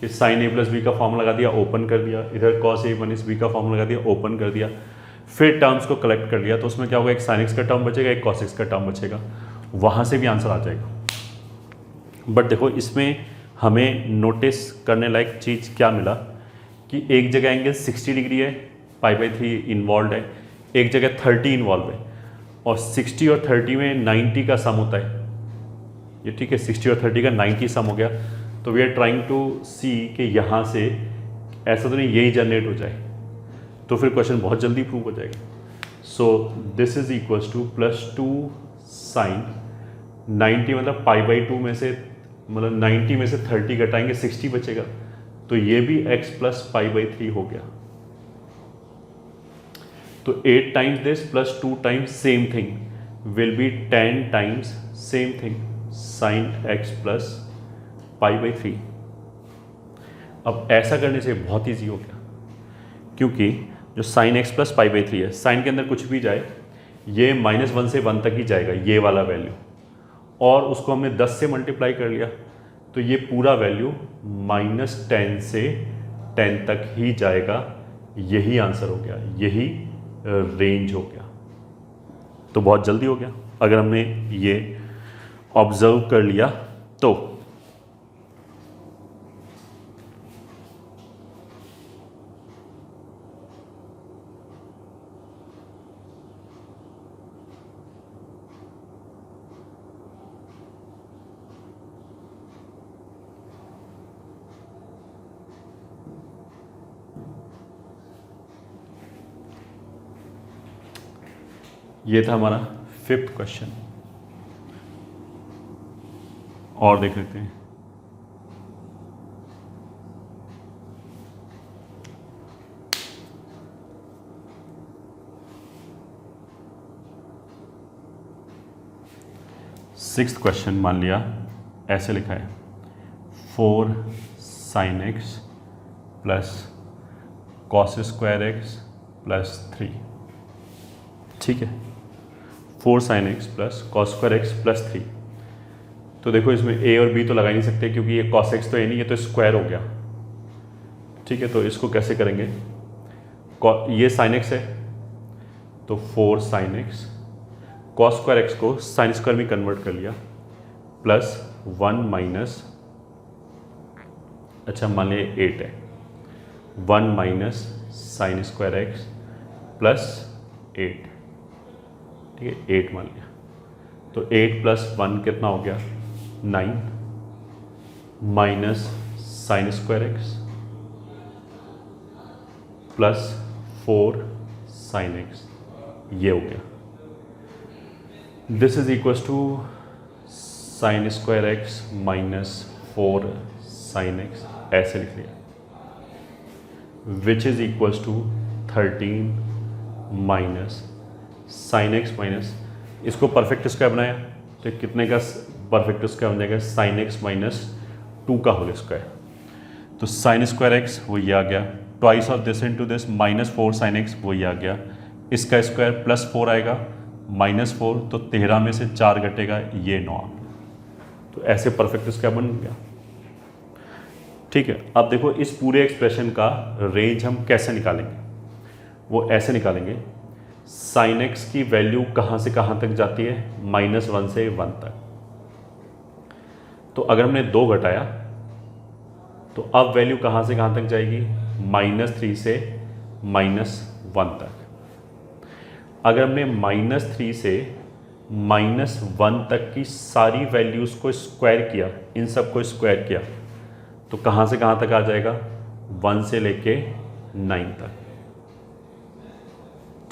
कि साइन a प्लस बी का फॉर्म लगा दिया, ओपन कर दिया, इधर कॉस a माइनस बी का फॉर्म लगा दिया, ओपन कर दिया, फिर टर्म्स को कलेक्ट कर लिया, तो उसमें क्या होगा, एक साइन x का टर्म बचेगा, एक कॉस x का टर्म बचेगा, वहाँ से भी आंसर आ जाएगा। बट देखो इसमें हमें नोटिस करने लायक चीज़ क्या मिला, कि एक जगह एंगल 60 डिग्री है, पाई बाई 3 इन्वॉल्व है, एक जगह 30 इन्वॉल्व है, और 60 और 30 में 90 का सम होता है, ये ठीक है, 60 और 30 का 90 सम हो गया, तो वी आर ट्राइंग टू सी कि यहाँ से ऐसा तो नहीं यही जनरेट हो जाए, तो फिर क्वेश्चन बहुत जल्दी प्रूव हो जाएगा। So this is equals to +2 sine 90, मतलब पाई बाई 2 में से, मतलब 90 में से 30 घटाएंगे 60 बचेगा, तो ये भी x प्लस पाई बाई 3 हो गया। तो 8 times this plus 2 times same thing will be 10 times same thing sine x plus pi by 3। अब ऐसा करने से बहुत ईजी हो गया, क्योंकि जो sine x plus pi by 3 है, साइन के अंदर कुछ भी जाए ये -1 से 1 तक ही जाएगा, ये वाला वैल्यू, और उसको हमने 10 से मल्टीप्लाई कर लिया, तो ये पूरा वैल्यू -10 से 10 तक ही जाएगा, यही आंसर हो गया, यही रेंज हो गया। तो बहुत जल्दी हो गया अगर हमने ये ऑब्जर्व कर लिया तो। ये था हमारा 5th क्वेश्चन, और देख लेते हैं। सिक्स्थ क्वेश्चन मान लिया ऐसे लिखा है, 4 sine x plus cos square x plus 3। ठीक है, 4 sine x plus cos square x plus 3। तो देखो इसमें a और b तो लगा ही नहीं सकते, क्योंकि ये कॉस x तो है नहीं, ये तो स्क्वायर हो गया। ठीक है, तो इसको कैसे करेंगे, ये साइन x है, तो 4 sine x, cos square x को साइन स्क्वायर में कन्वर्ट कर लिया, प्लस 1 माइनस, अच्छा मान लिया 8 है, 1 minus sine square x plus 8। ठीक है, 8 मान लिया, तो 8 प्लस 1 कितना हो गया, 9 minus sine square x plus 4 sine x, ये हो गया। This is equals to sine square x minus 4 sine x, ऐसे लिख लिया, which is equals to 13 minus sine x minus, इसको परफेक्ट स्क्वायर बनाया तो कितने का परफेक्ट स्क्वायर बन जाएगा, साइन x माइनस 2 का होल स्क्वायर। तो साइन स्क्वायर x वो ये आ गया, twice of this into this -4 sine x वो ये आ गया, इसका स्क्वायर प्लस 4 आएगा, -4, तो 13 में से 4 घटेगा, ये 9। तो ऐसे परफेक्ट स्क्वायर बन गया। ठीक है, अब देखो इस पूरे एक्सप्रेशन का रेंज हम कैसे निकालेंगे, वो ऐसे निकालेंगे, साइन x की वैल्यू कहाँ से कहाँ तक जाती है, -1 से 1 तक। तो अगर हमने 2 घटाया तो अब वैल्यू कहाँ से कहाँ तक जाएगी, -3 से -1 तक। अगर हमने -3 से -1 तक की सारी वैल्यूज़ को स्क्वायर किया, इन सब को स्क्वायर किया, तो कहाँ से कहाँ तक आ जाएगा? 1 से लेके 9 तक।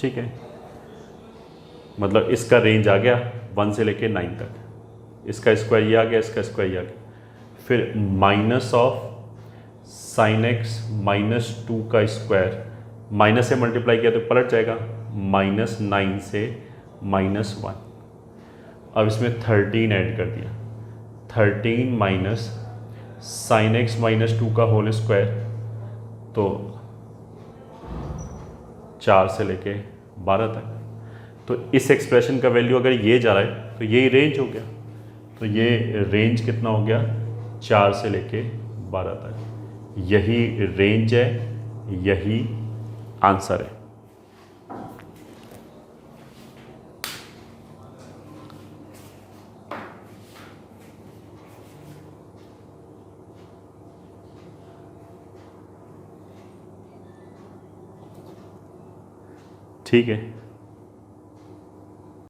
ठीक है, मतलब इसका रेंज आ गया 1 से लेके 9 तक, इसका स्क्वायर ये आ गया, इसका स्क्वायर ये आ गया। फिर माइनस ऑफ साइन एक्स -2 का स्क्वायर, माइनस से मल्टीप्लाई किया तो पलट जाएगा, -9 से -1। अब इसमें 13 ऐड कर दिया, 13 माइनस साइन एक्स -2 का होल स्क्वायर, तो 4 से लेके 12 तक। तो इस एक्सप्रेशन का वैल्यू अगर ये जा रहा है तो यही रेंज हो गया, तो ये रेंज कितना हो गया? 4 से लेके 12 तक। यही रेंज है, यही आंसर है। ठीक है।